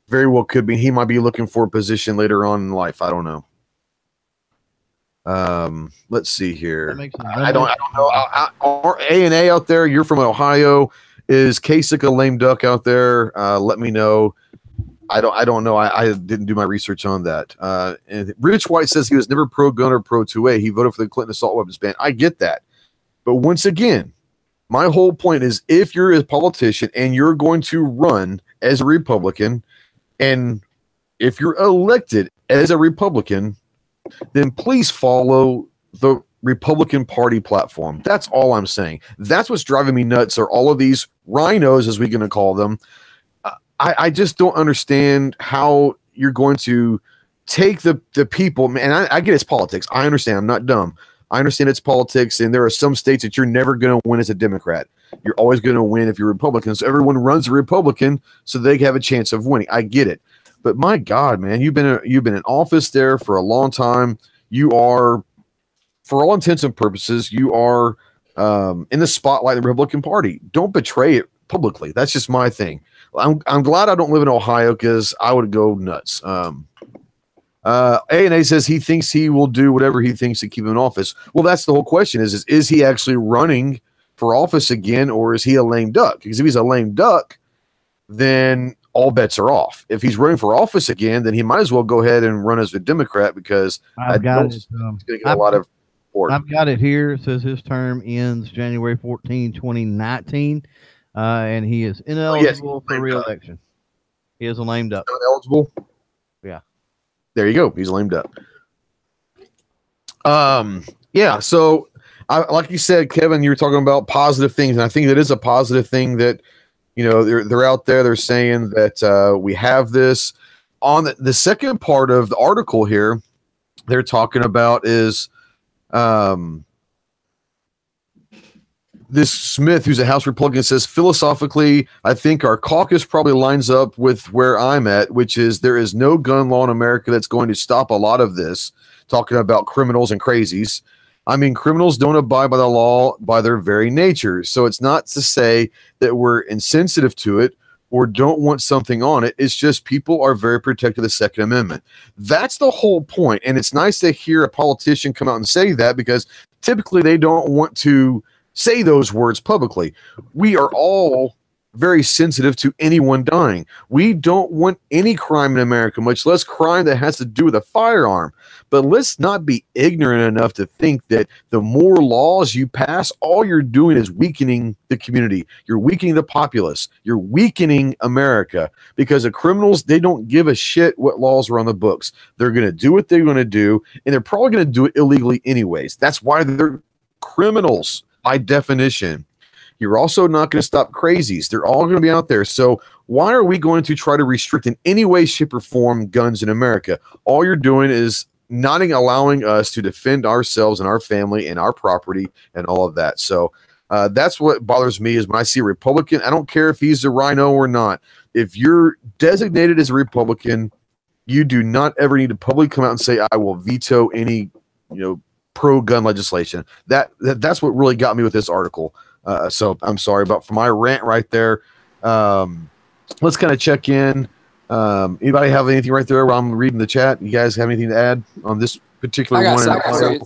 very well could be. He might be looking for a position later on in life. I don't know. Let's see here. I don't know. A&A out there, you're from Ohio. Is Kasich a lame duck out there? Let me know. I don't know. I didn't do my research on that. And Rich White says he was never pro-gun or pro-2A. He voted for the Clinton assault weapons ban. I get that. But once again, my whole point is if you're a politician and you're going to run as a Republican, and if you're elected as a Republican, then please follow the Republican Party platform. That's all I'm saying. That's what's driving me nuts are all of these rhinos, as we're going to call them. I just don't understand how you're going to take the people. Man, I get it's politics. I understand. I'm not dumb. I understand it's politics, and there are some states that you're never going to win as a Democrat. You're always going to win if you're Republican. So everyone runs a Republican so they have a chance of winning. I get it. But my God, man, you've been in office there for a long time. You are, for all intents and purposes, you are in the spotlight of the Republican Party. Don't betray it publicly. That's just my thing. I'm glad I don't live in Ohio because I would go nuts. A&A says he thinks he will do whatever he thinks to keep him in office. Well, that's the whole question is he actually running for office again, or is he a lame duck? Because if he's a lame duck, then all bets are off. If he's running for office again, then he might as well go ahead and run as a Democrat because I've got it. He's going to get a lot of support. I've got it here. It says his term ends January 14, 2019, and he is ineligible for re-election. He is a lame duck. Ineligible? Yeah. There you go. He's a lame duck. Yeah, so like you said, Kevin, you were talking about positive things, and I think that is a positive thing that they're out there. They're saying that we have this. On the second part of the article here, they're talking about is this Smith, who's a House Republican, says philosophically, I think our caucus probably lines up with where I'm at, which is there is no gun law in America that's going to stop a lot of this. Talking about criminals and crazies. I mean, criminals don't abide by the law by their very nature. So it's not to say that we're insensitive to it or don't want something on it. It's just people are very protective of the Second Amendment. That's the whole point. And it's nice to hear a politician come out and say that because typically they don't want to say those words publicly. We are all very sensitive to anyone dying. We don't want any crime in America, much less crime that has to do with a firearm. But let's not be ignorant enough to think that the more laws you pass, all you're doing is weakening the community. You're weakening the populace. You're weakening America because the criminals, they don't give a shit what laws are on the books. They're going to do what they're going to do, and they're probably going to do it illegally anyways. That's why they're criminals by definition. You're also not going to stop crazies. They're all going to be out there. So why are we going to try to restrict in any way, shape, or form guns in America? All you're doing is not allowing us to defend ourselves and our family and our property and all of that. So that's what bothers me is when I see a Republican, I don't care if he's a rhino or not. If you're designated as a Republican, you do not ever need to publicly come out and say, I will veto any, pro-gun legislation. That's what really got me with this article. So I'm sorry, but for my rant right there, let's kind of check in. Anybody have anything right there while I'm reading the chat? You guys have anything to add on this particular one?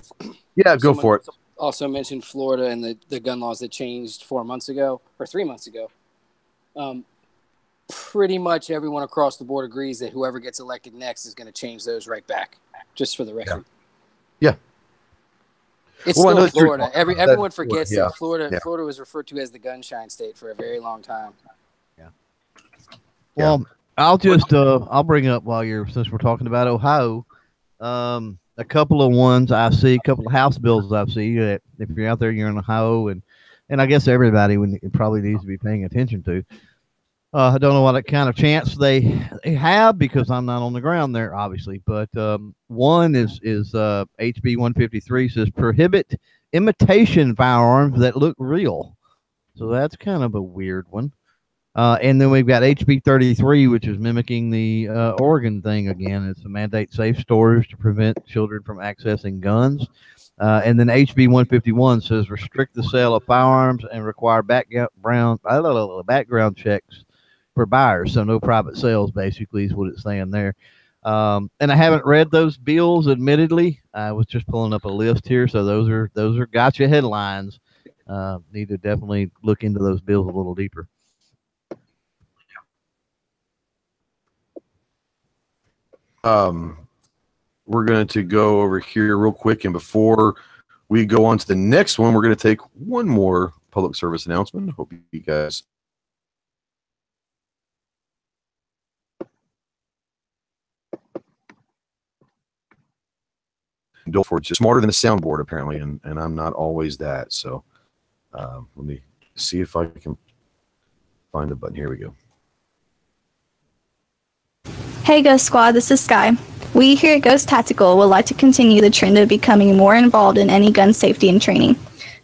Yeah, go for it. Also mentioned Florida and the gun laws that changed 4 months ago or 3 months ago. Pretty much everyone across the board agrees that whoever gets elected next is going to change those right back, just for the record. Yeah. It's still Florida. Everyone forgets that Florida was referred to as the gunshine state for a very long time. Yeah. Well, I'll bring up since we're talking about Ohio, a couple of ones I see, a couple of House bills I see that if you're out there, you're in Ohio, and I guess everybody probably needs to be paying attention to. I don't know what kind of chance they have because I'm not on the ground there, obviously. But one is HB 153 says prohibit imitation firearms that look real. So that's kind of a weird one. And then we've got HB 33, which is mimicking the Oregon thing again. It's to mandate safe storage to prevent children from accessing guns. And then HB 151 says restrict the sale of firearms and require background checks for buyers. So no private sales, basically, is what it's saying there. And I haven't read those bills, admittedly. I was just pulling up a list here. So those are gotcha headlines. Need to definitely look into those bills a little deeper. We're going to go over here real quick, and before we go on to the next one, we're going to take one more public service announcement. Hope you guys don't for just smarter than a soundboard, apparently, and I'm not always that. So let me see if I can find the button. Here we go. Hey Ghost Squad, this is Sky. We here at Ghost Tactical would like to continue the trend of becoming more involved in any gun safety and training.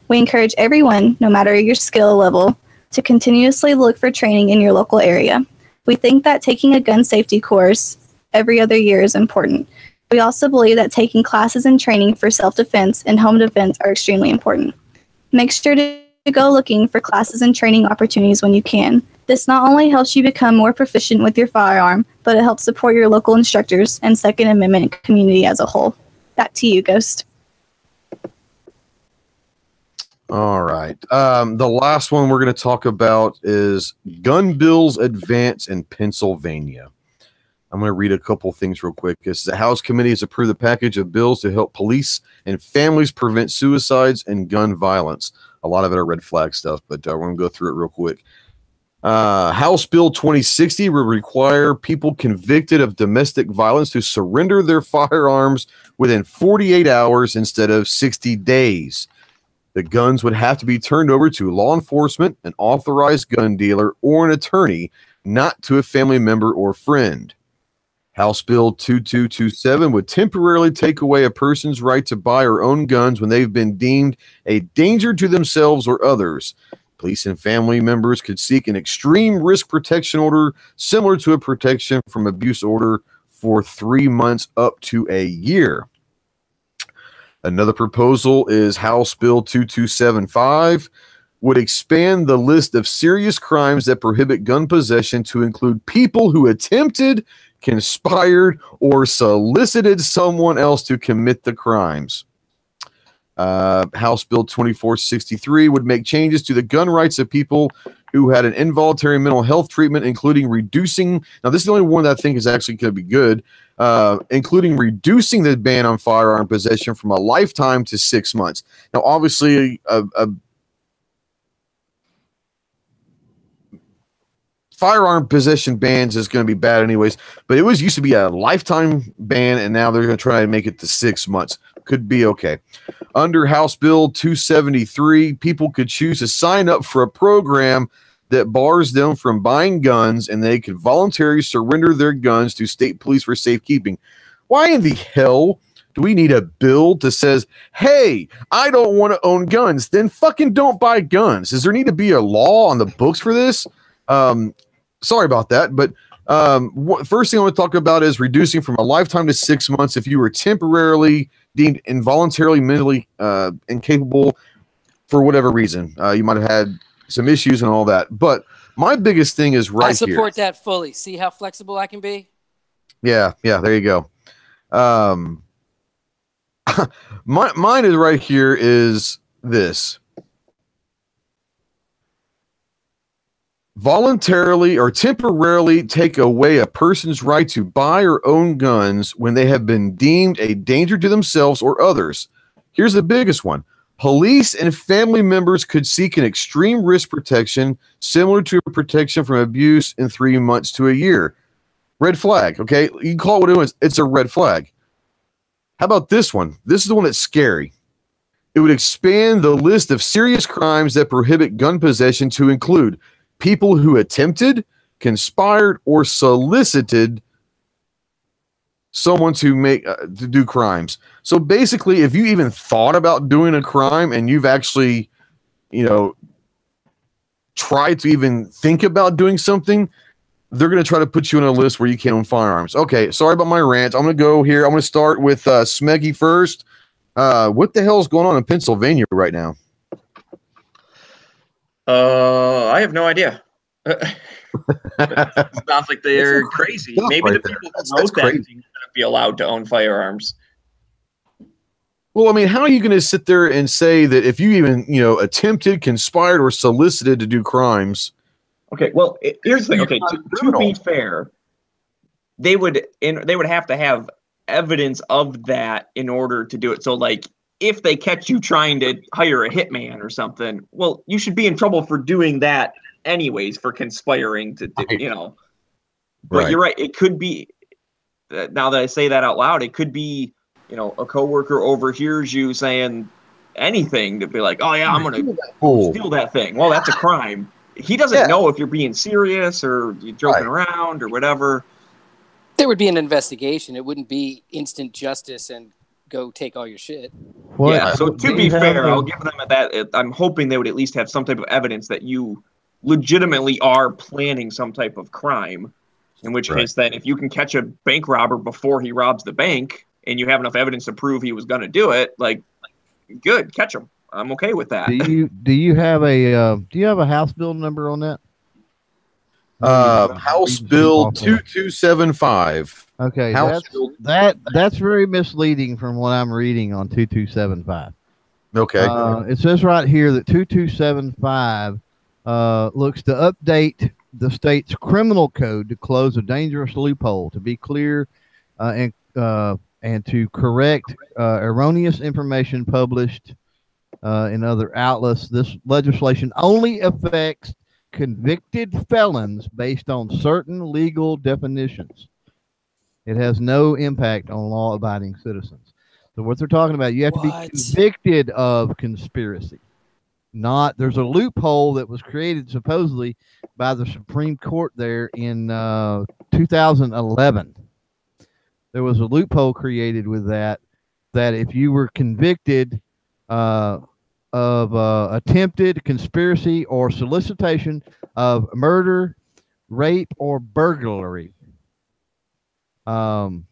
We encourage everyone, no matter your skill level, to continuously look for training in your local area. We think that taking a gun safety course every other year is important. We also believe that taking classes and training for self-defense and home defense are extremely important. Make sure to go looking for classes and training opportunities when you can. This not only helps you become more proficient with your firearm, but it helps support your local instructors and Second Amendment community as a whole. Back to you, Ghost. All right. The last one we're going to talk about is gun bills advance in Pennsylvania. I'm going to read a couple things real quick. The House committee has approved a package of bills to help police and families prevent suicides and gun violence. A lot of it are red flag stuff, but we're going to go through it real quick. House Bill 2060 will require people convicted of domestic violence to surrender their firearms within 48 hours instead of 60 days. The guns would have to be turned over to law enforcement, an authorized gun dealer, or an attorney, not to a family member or friend. House Bill 2227 would temporarily take away a person's right to buy or own guns when they've been deemed a danger to themselves or others. Police and family members could seek an extreme risk protection order similar to a protection from abuse order for 3 months up to a year. Another proposal is House Bill 2275 would expand the list of serious crimes that prohibit gun possession to include people who attempted, conspired, or solicited someone else to commit the crimes. House Bill 2463 would make changes to the gun rights of people who had an involuntary mental health treatment, including reducing, now this is the only one that I think is actually going to be good, including reducing the ban on firearm possession from a lifetime to 6 months. Now, obviously, a firearm possession bans is going to be bad anyways, but it used to be a lifetime ban, and now they're going to try to make it to 6 months. Could be okay. Under House Bill 273, people could choose to sign up for a program that bars them from buying guns, and they could voluntarily surrender their guns to state police for safekeeping. Why in the hell do we need a bill that says, hey, I don't want to own guns? Then fucking don't buy guns. Does there need to be a law on the books for this? Sorry about that, but first thing I want to talk about is reducing from a lifetime to 6 months if you were temporarily deemed involuntarily mentally incapable for whatever reason. You might have had some issues and all that. But my biggest thing is right here. I support that fully. See how flexible I can be? Yeah, there you go. Mine is right here is this. Voluntarily or temporarily take away a person's right to buy or own guns when they have been deemed a danger to themselves or others. Here's the biggest one. Police and family members could seek an extreme risk protection similar to a protection from abuse in 3 months to a year. Red flag, okay? You can call it what it is. It's a red flag. How about this one? This is the one that's scary. It would expand the list of serious crimes that prohibit gun possession to include people who attempted, conspired, or solicited someone to do crimes. So basically, if you even thought about doing a crime and you've actually, try to even think about doing something, they're going to try to put you on a list where you can't own firearms. Okay, sorry about my rant. I'm going to go here. I'm going to start with Smeggy first. What the hell is going on in Pennsylvania right now? I have no idea. It sounds like they're crazy. Maybe the people who wrote that thing shouldn't be allowed to own firearms. Well, I mean, how are you going to sit there and say that if you even, attempted, conspired, or solicited to do crimes? Okay, well, here's the thing. Okay, to be fair, they would have to have evidence of that in order to do it. So, like, if they catch you trying to hire a hitman or something, well, you should be in trouble for doing that anyways, for conspiring to do, But you're right. It could be, now that I say that out loud, it could be, a coworker overhears you saying anything to be like, oh yeah, I'm going to steal that thing. Well, that's a crime. He doesn't know if you're being serious or you're joking around or whatever. There would be an investigation. It wouldn't be instant justice and go take all your shit. What? Yeah, so to be fair, I'll give them that. I'm hoping they would at least have some type of evidence that you legitimately are planning some type of crime, in which case then if you can catch a bank robber before he robs the bank and you have enough evidence to prove he was going to do it, like, good, catch him. I'm okay with that. Do you have a House bill number on that? House Bill 2275. Okay, that's very misleading from what I'm reading on 2275. Okay. It says right here that 2275 looks to update the state's criminal code to close a dangerous loophole, to be clear, and to correct erroneous information published in other outlets. This legislation only affects convicted felons based on certain legal definitions. It has no impact on law-abiding citizens. So what they're talking about, you have to be convicted of conspiracy. There's a loophole that was created supposedly by the Supreme Court there in 2011. There was a loophole created with that if you were convicted of attempted conspiracy or solicitation of murder, rape, or burglary, then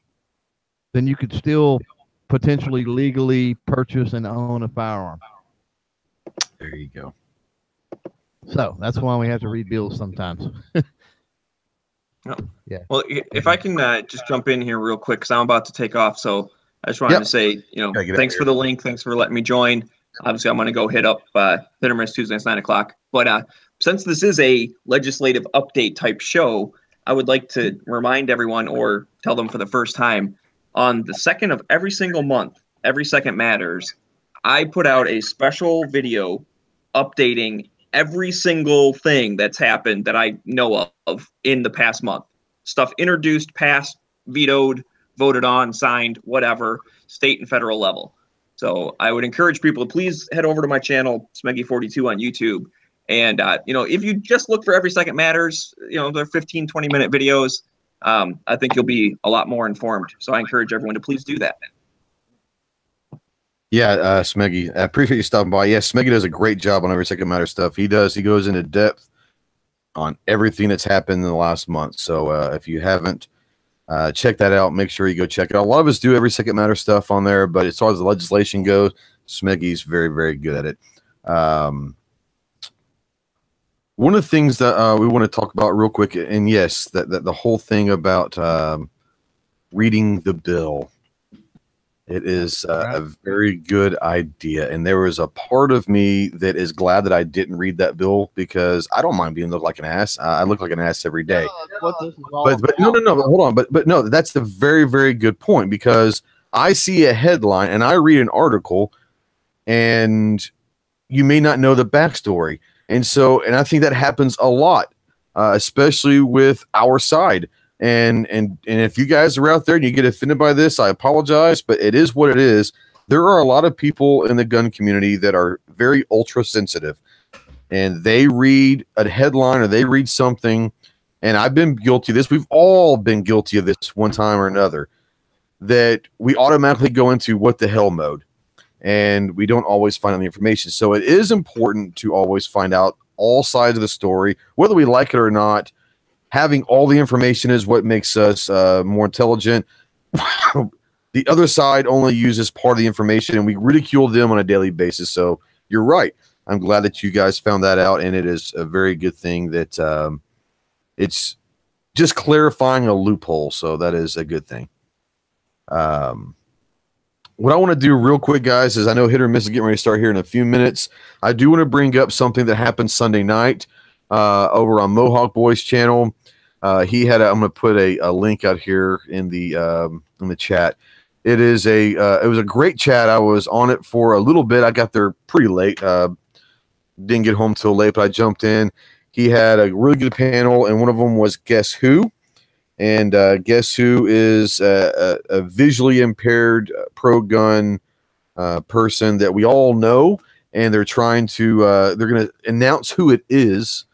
you could still potentially legally purchase and own a firearm. There you go. So that's why we have to read bills sometimes. Yeah. Well, if I can just jump in here real quick, because I'm about to take off. So I just wanted to say, thanks for the link. Thanks for letting me join. Obviously, I'm going to go hit up Hit or Miss Tuesdays, 9 o'clock. But since this is a legislative update type show, I would like to remind everyone, or tell them for the first time, on the second of every single month, Every Second Matters, I put out a special video updating every single thing that's happened that I know of in the past month. Stuff introduced, passed, vetoed, voted on, signed, whatever, state and federal level. So I would encourage people to please head over to my channel, Smeggy42 on YouTube. And, if you just look for Every Second Matters, they're 15, 20-minute videos. I think you'll be a lot more informed. So I encourage everyone to please do that. Yeah, Smeggy, I appreciate you stopping by. Yeah, Smeggy does a great job on Every Second Matter stuff. He goes into depth on everything that's happened in the last month. So if you haven't checked that out, make sure you go check it out. A lot of us do Every Second Matter stuff on there, but as far as the legislation goes, Smeggy's very, very good at it. One of the things that we want to talk about real quick, and yes, that the whole thing about reading the bill. It is a very good idea. And there was a part of me that is glad that I didn't read that bill, because I don't mind being looked like an ass. I look like an ass every day. But no, hold on. But no, that's the very, very good point, because I see a headline and I read an article and you may not know the backstory. And I think that happens a lot, especially with our side. And if you guys are out there and you get offended by this, I apologize, but it is what it is. There are a lot of people in the gun community that are very ultra sensitive, and they read a headline or they read something, and I've been guilty of this. We've all been guilty of this one time or another, that we automatically go into what the hell mode, and we don't always find out the information. So it is important to always find out all sides of the story, whether we like it or not. Having all the information is what makes us more intelligent. The other side only uses part of the information, and we ridicule them on a daily basis. So you're right. I'm glad that you guys found that out, and it is a very good thing that it's just clarifying a loophole. So that is a good thing. What I want to do real quick, guys, is I know Hit or Miss is getting ready to start here in a few minutes. I do want to bring up something that happened Sunday night over on Mohawk Boy's channel. He had I'm going to put a link out here in the chat. It was a great chat. I was on it for a little bit. I got there pretty late. Didn't get home till late, but I jumped in. He had a really good panel, and one of them was Guess Who? And Guess Who is a visually impaired pro-gun person that we all know, and they're trying to they're going to announce who it is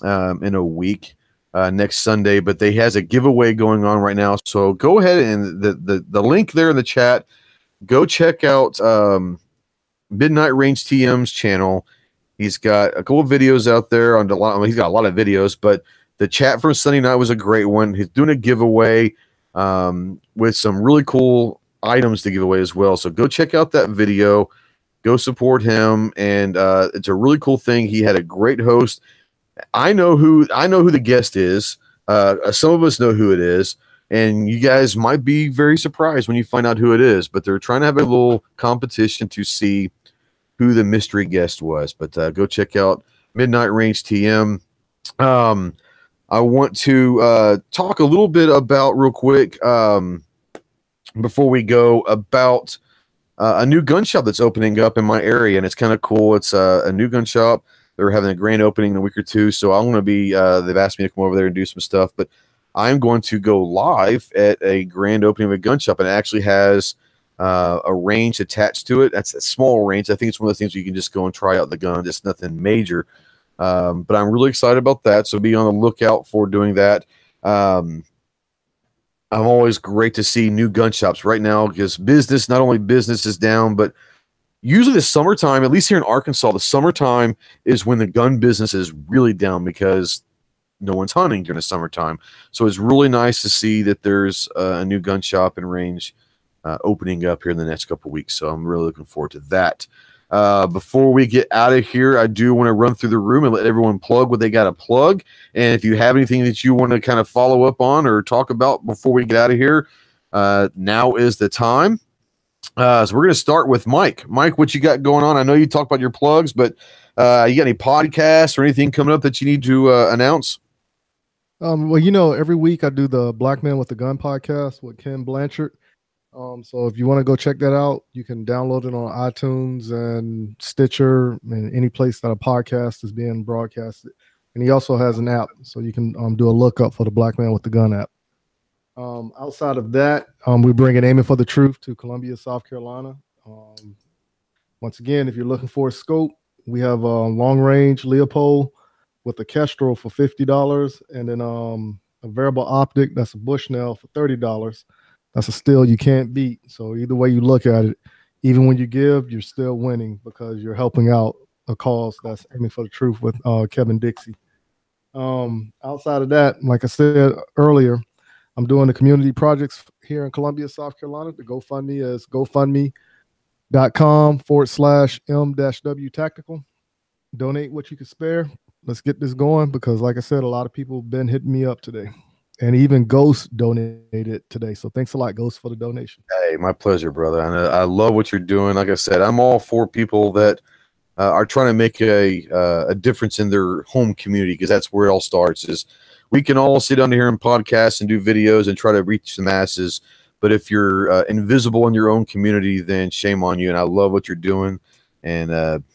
in a week next Sunday. But they has a giveaway going on right now, so go ahead and the link there in the chat. Go check out Midnight Range TM's channel. He's got a couple of videos out there on he's got a lot of videos, but the chat from Sunday night was a great one. He's doing a giveaway with some really cool items to give away as well. So go check out that video. Go support him, and it's a really cool thing. He had a great host. I know who the guest is. Some of us know who it is, and you guys might be very surprised when you find out who it is. But they're trying to have a little competition to see who the mystery guest was. But go check out Midnight Range TM. I want to talk a little bit about real quick before we go about a new gun shop that's opening up in my area, and it's kind of cool. It's a new gun shop. They're having a grand opening in a week or two, so I'm going to be they've asked me to come over there and do some stuff, but I'm going to go live at a grand opening of a gun shop, and it actually has a range attached to it. That's a small range. I think it's one of those things where you can just go and try out the gun. It's nothing major. But I'm really excited about that, so be on the lookout for doing that. I'm always great to see new gun shops right now, because business, not only business is down, but usually the summertime, at least here in Arkansas, the summertime is when the gun business is really down because no one's hunting during the summertime. So it's really nice to see that there's a new gun shop and range opening up here in the next couple of weeks. So I'm really looking forward to that. Before we get out of here, I do want to run through the room and let everyone plug what they got to plug. And if you have anything that you want to kind of follow up on or talk about before we get out of here, now is the time. So we're going to start with Mike. Mike, what you got going on? I know you talked about your plugs, but you got any podcasts or anything coming up that you need to announce? Well, every week I do the Black Man with the Gun podcast with Ken Blanchard. So if you want to go check that out, you can download it on iTunes and Stitcher and any place that a podcast is being broadcasted. And he also has an app, so you can do a lookup for the Black Man with the Gun app. Outside of that, we're bringing Aiming for the Truth to Columbia, South Carolina. Once again, if you're looking for a scope, we have a long range Leopold with a Kestrel for $50, and then a variable optic that's a Bushnell for $30. That's a steal you can't beat. So either way you look at it, even when you give, you're still winning because you're helping out a cause that's Aiming for the Truth with Kevin Dixie. Outside of that, like I said earlier, I'm doing the community projects here in Columbia, South Carolina. The GoFundMe is gofundme.com/M-W Tactical. Donate what you can spare. Let's get this going because, like I said, a lot of people have been hitting me up today. And even Ghost donated today. So thanks a lot, Ghost, for the donation. Hey, my pleasure, brother. And I love what you're doing. Like I said, I'm all for people that are trying to make a difference in their home community, because that's where it all starts. Is we can all sit under here and podcast and do videos and try to reach the masses. But if you're invisible in your own community, then shame on you. And I love what you're doing. And,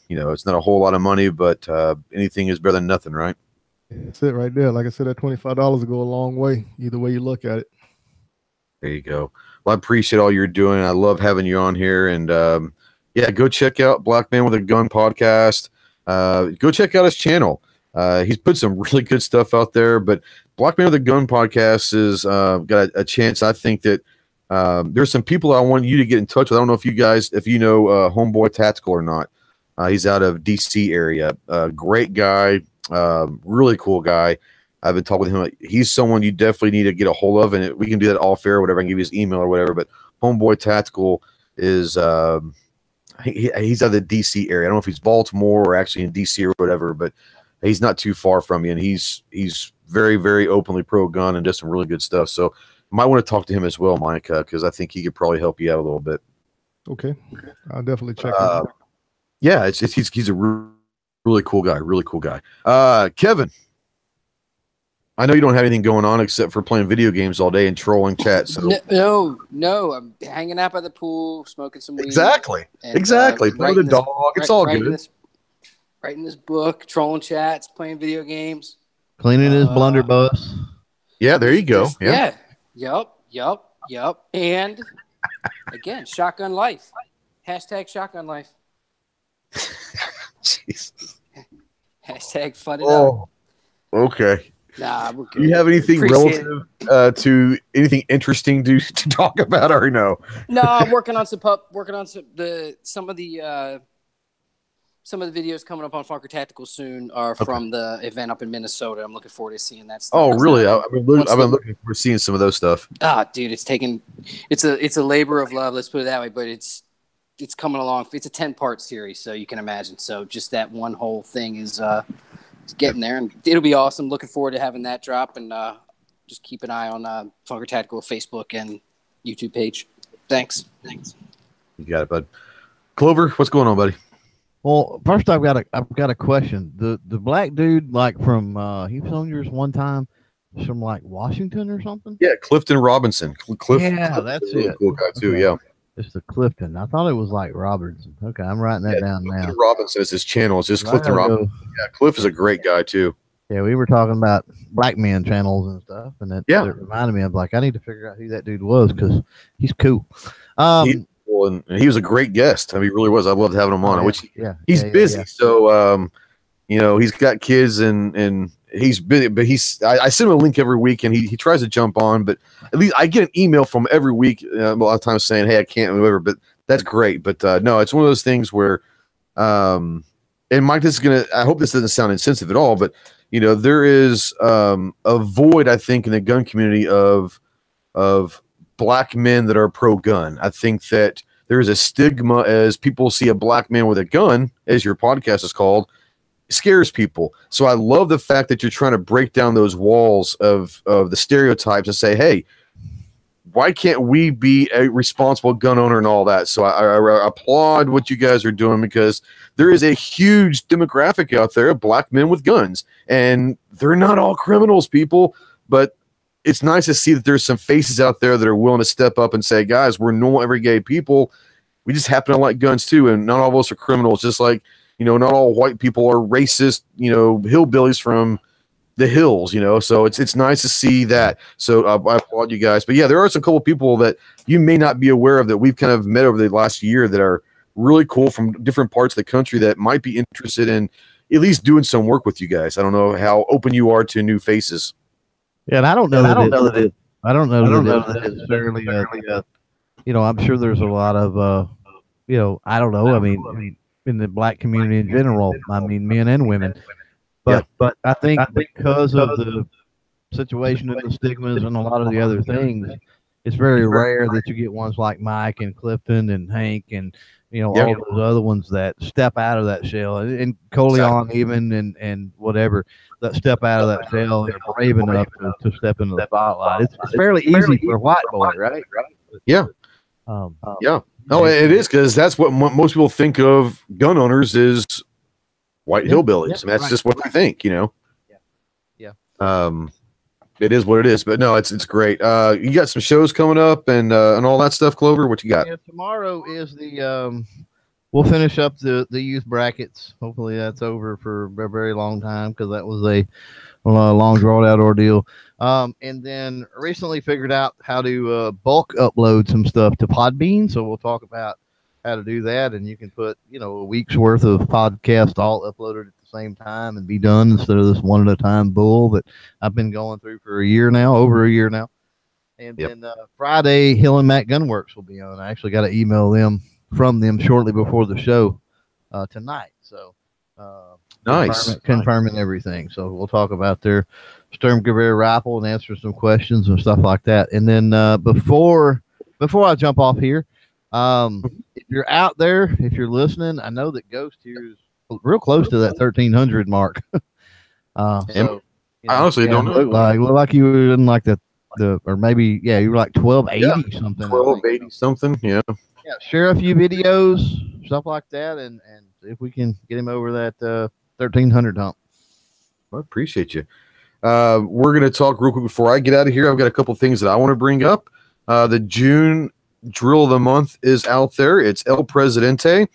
it's not a whole lot of money, but anything is better than nothing, right? That's it right there. Like I said, that $25 will go a long way, either way you look at it. There you go. Well, I appreciate all you're doing. I love having you on here. And, go check out Black Man with a Gun podcast. Go check out his channel. He's put some really good stuff out there. But Black Man with a Gun podcast is got a chance. I think that there's some people I want you to get in touch with. I don't know if you know Homeboy Tactical or not. He's out of DC area. Great guy, really cool guy. I've been talking with him. He's someone you definitely need to get a hold of, and we can do that off air or whatever. I can give you his email or whatever. But Homeboy Tactical is he's out of the DC area. I don't know if he's Baltimore or actually in DC or whatever, but he's not too far from you, and he's very, very openly pro gun and does some really good stuff. So you might want to talk to him as well, Mike, because I think he could probably help you out a little bit. Okay, I'll definitely check him out. Yeah, he's a really cool guy. Really cool guy. Kevin, I know you don't have anything going on except for playing video games all day and trolling chat. So no, I'm hanging out by the pool, smoking some weed. Exactly. Playing with a dog. It's all good. Writing this book, trolling chats, playing video games, cleaning his blunderbuss. Yeah, there you go. Yeah. Yup. And again, shotgun life. Hashtag shotgun life. Jeez. Hashtag fun it up. Okay. Nah, we're good. Do you have anything relative to anything interesting to talk about, or no? No, I'm working on some some of the videos coming up on Funker Tactical soon are from the event up in Minnesota. I'm looking forward to seeing that stuff. Oh, really? I've been looking for seeing some of those stuff. Dude, it's a labor of love. Let's put it that way. But it's coming along. It's a 10-part series, so you can imagine. So just that one whole thing is getting there, and it'll be awesome. Looking forward to having that drop, and just keep an eye on Funker Tactical Facebook and YouTube page. Thanks. You got it, bud. Clover, what's going on, buddy? Well, first I've got a question. The black dude, like from he was on yours one time, from like Washington or something. Yeah, Clifton Robinson. Yeah, that's really it. Cool guy too. Okay. Yeah, it's the Clifton. I thought it was like Robertson. Okay, I'm writing that down Clifton now. Robinson is his channel. It's just Clifton Robinson. Yeah, Cliff is a great guy too. Yeah, we were talking about black man channels and stuff, and it reminded me of like I need to figure out who that dude was because he's cool. And he was a great guest. I mean, he really was. I loved having him on. He's busy, so he's got kids and he's busy. But I send him a link every week, and he tries to jump on. But at least I get an email from him every week, a lot of times saying, "Hey, I can't," whatever. But that's great. But no, it's one of those things where, and Mike, this is gonna. I hope this doesn't sound insensitive at all, but there is a void, I think, in the gun community of black men that are pro-gun. I think that there's a stigma as people see a black man with a gun, as your podcast is called, scares people. So I love the fact that you're trying to break down those walls of the stereotypes and say, hey, why can't we be a responsible gun owner and all that? So I applaud what you guys are doing because there is a huge demographic out there of black men with guns, and they're not all criminals, people, but it's nice to see that there's some faces out there that are willing to step up and say, guys, we're normal, everyday people. We just happen to like guns too. And not all of us are criminals. Just like, not all white people are racist, hillbillies from the hills, so it's nice to see that. So I applaud you guys, but yeah, there are some couple people that you may not be aware of that we've kind of met over the last year that are really cool from different parts of the country that might be interested in at least doing some work with you guys. I don't know how open you are to new faces. Yeah, and I don't know that it's necessarily I'm sure there's a lot of I don't know. I mean, in the black community in general, I mean, men and women. But I think because of the situation of the stigmas and a lot of the other things, it's very rare that you get ones like Mike and Clifton and Hank and all those other ones that step out of that shell, and Coleon even and whatever, that step out of that shell and are brave enough to step into the spotlight. It's fairly easy for a white boy, right? Yeah. Yeah. No, it is, because that's what most people think of gun owners is white hillbillies. And that's just what they think, Yeah. It is what it is, but no, it's great. You got some shows coming up and all that stuff, Clover. What you got? Yeah, tomorrow is the we'll finish up the youth brackets. Hopefully that's over for a very long time because that was a long drawn out ordeal. And then recently figured out how to bulk upload some stuff to PodBean. So we'll talk about how to do that, and you can put a week's worth of podcast all uploaded same time and be done instead of this one at a time bull that I've been going through for over a year now. And then Friday, Hill and Mac Gunworks will be on. I actually got to email from them shortly before the show tonight. So Nice. confirming everything. So we'll talk about their Sturmgewehr rifle and answer some questions and stuff like that. And then before I jump off here, if you're out there, if you're listening, I know that Ghost here is real close to that 1,300 mark. So I honestly don't know. Look like you were in like the or maybe you were like 1280 something. 1280 something. Yeah. Yeah. Share a few videos, stuff like that, and see if we can get him over that 1,300 hump. I appreciate you. We're going to talk real quick before I get out of here. I've got a couple things that I want to bring up. The June drill of the month is out there. It's El Presidente.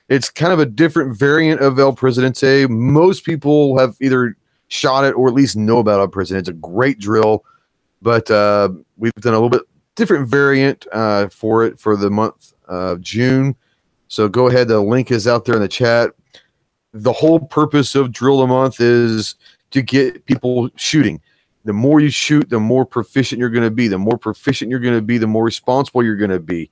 It's kind of a different variant of El Presidente. Most people have either shot it or at least know about El Presidente. It's a great drill, but we've done a little bit different variant for it for the month of June. So go ahead. The link is out there in the chat. The whole purpose of drill a month is to get people shooting. The more you shoot, the more proficient you're going to be. The more proficient you're going to be, the more responsible you're going to be.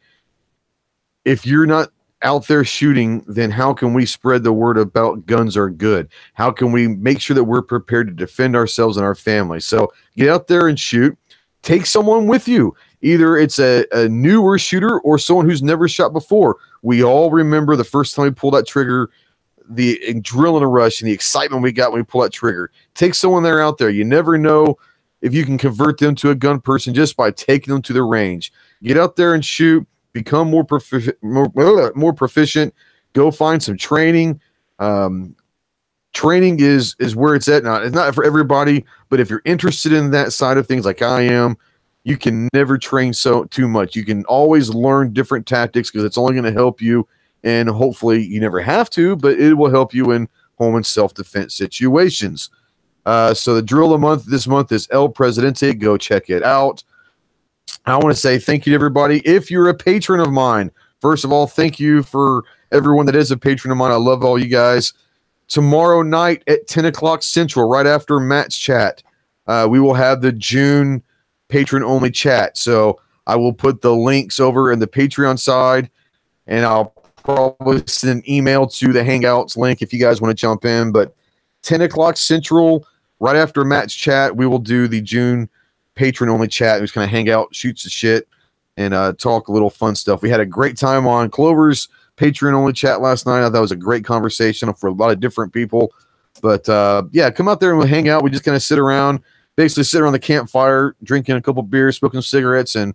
If you're not out there shooting, then how can we spread the word about guns are good? How can we make sure that we're prepared to defend ourselves and our family? So get out there and shoot. Take someone with you. Either it's a newer shooter or someone who's never shot before. We all remember the first time we pulled that trigger, the adrenaline rush and the excitement we got when we pull that trigger. Take someone there out there. You never know if you can convert them to a gun person just by taking them to the range. Get out there and shoot. Become more proficient. More proficient. Go find some training. Training is where it's at now. It's not for everybody, but if you're interested in that side of things, like I am, you can never train too much. You can always learn different tactics because it's only going to help you. And hopefully you never have to, but it will help you in home and self-defense situations. So the drill of the month this month is El Presidente. Go check it out. I want to say thank you to everybody. If you're a patron of mine, first of all, thank you for everyone that is a patron of mine. I love all you guys. Tomorrow night at 10 o'clock Central, right after Matt's chat, we will have the June patron-only chat. So I will put the links over in the Patreon side, and I'll probably send an email to the Hangouts link if you guys want to jump in. But 10 o'clock Central, right after Matt's chat, we will do the June patron-only chat. We just kind of hang out, shoot some shit, and talk a little fun stuff. We had a great time on Clover's Patreon-only chat last night. I thought that was a great conversation for a lot of different people. But, yeah, come out there and we'll hang out. We just kind of sit around, basically sit around the campfire, drinking a couple beers, smoking cigarettes, and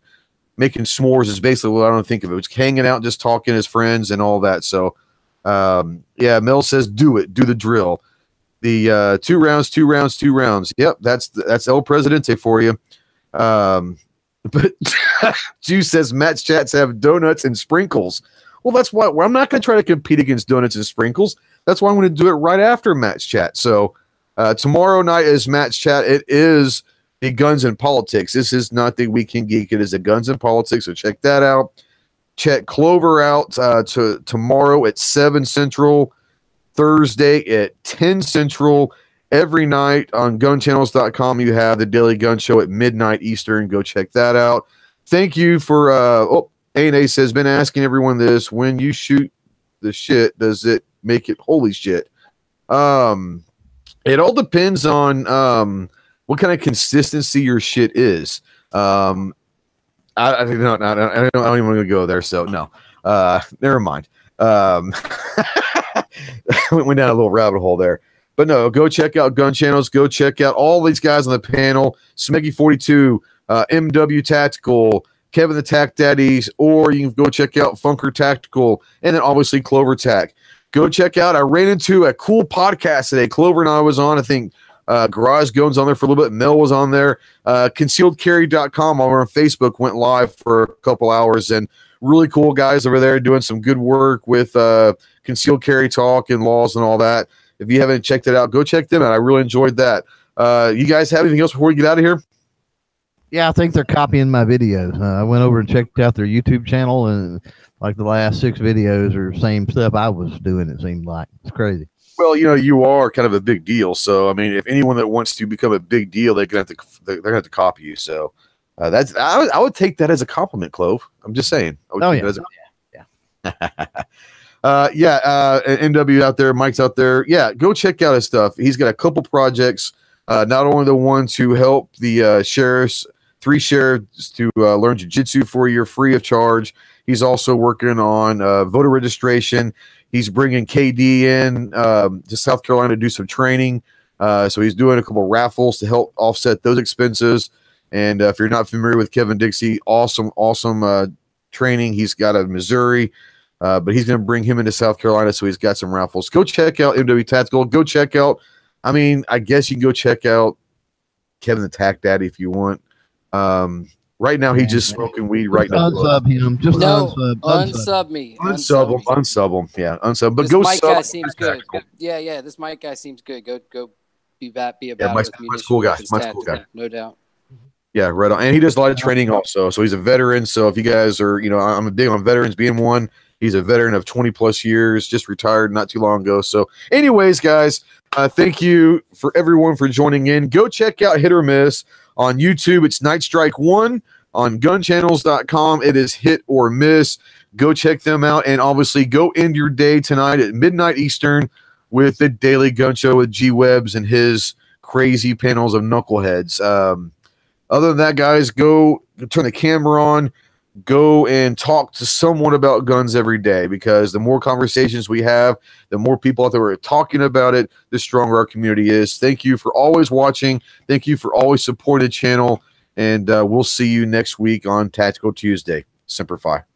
making s'mores is basically what I don't think of it. It's hanging out, just talking as friends and all that. So, yeah, Mel says, do it. Do the drill. The 2 rounds, 2 rounds, 2 rounds. Yep, that's El Presidente for you. But Juice says Matt's chats have donuts and sprinkles. Well, that's why I'm not going to try to compete against donuts and sprinkles. That's why I'm going to do it right after Matt's chat. So tomorrow night is Matt's chat. It is the Guns and Politics. This is not the Weekend Geek. It is the Guns and Politics. So check that out. Check Clover out to tomorrow at 7 Central, Thursday at 10 Central. Every night on GunChannels.com, you have the Daily Gun Show at midnight Eastern. Go check that out. Thank you for A&A says, been asking everyone this. When you shoot the shit, does it make it holy shit? It all depends on what kind of consistency your shit is. I don't even want to go there, so no. Never mind. Went down a little rabbit hole there. But no, go check out Gun Channels. Go check out all these guys on the panel. Smeggy42, MW Tactical, Kevin the Tac Daddies, or you can go check out Funker Tactical, and then obviously Clover Tac. Go check out. I ran into a cool podcast today. Clover and I was on. I think Garage Guns on there for a little bit. Mel was on there. ConcealedCarry.com over on Facebook went live for a couple hours, and really cool guys over there doing some good work with concealed carry talk and laws and all that. If you haven't checked it out, go check them out. I really enjoyed that. You guys have anything else before we get out of here? Yeah, I think they're copying my videos. I went over and checked out their YouTube channel, and like the last 6 videos are same stuff I was doing, it seemed like. It's crazy. Well, you know, you are kind of a big deal. So, I mean, if anyone that wants to become a big deal, they're going to have to copy you. So, I would take that as a compliment, Clove. I'm just saying. Oh, yeah. Yeah. MW out there, Mike's out there. Yeah, go check out his stuff. He's got a couple projects. Not only the one to help the sheriffs, 3 sheriffs to learn jiu-jitsu for a year free of charge. He's also working on voter registration. He's bringing KD in to South Carolina to do some training. So he's doing a couple raffles to help offset those expenses. And if you're not familiar with Kevin Dixie, awesome training. He's got a Missouri, but he's going to bring him into South Carolina. So he's got some raffles. Go check out MW Tactical. Go check out, I guess you can go check out Kevin the Tack Daddy if you want. Right now, he's just smoking weed right now. Unsub him. Just unsub me. Unsub him. Yeah, unsub. But this go Mike sub. Guy seems good. Yeah. This Mike guy seems good. Go be about Mike's cool guy. Mike's cool guy. No doubt. Yeah, right on. And he does a lot of training also. So he's a veteran. So if you guys are, I'm big on veterans being one. He's a veteran of 20 plus years, just retired not too long ago. So anyways, guys, thank you for everyone for joining in. Go check out Hit or Miss on YouTube. It's Night Strike 1. On GunChannels.com, it is Hit or Miss. Go check them out. And obviously go end your day tonight at midnight Eastern with the Daily Gun Show with G Webbs and his crazy panels of knuckleheads. Other than that, guys, go turn the camera on. Go and talk to someone about guns every day, because the more conversations we have, the more people out there are talking about it, the stronger our community is. Thank you for always watching. Thank you for always supporting the channel. And we'll see you next week on Tactical Tuesday. Semper Fi.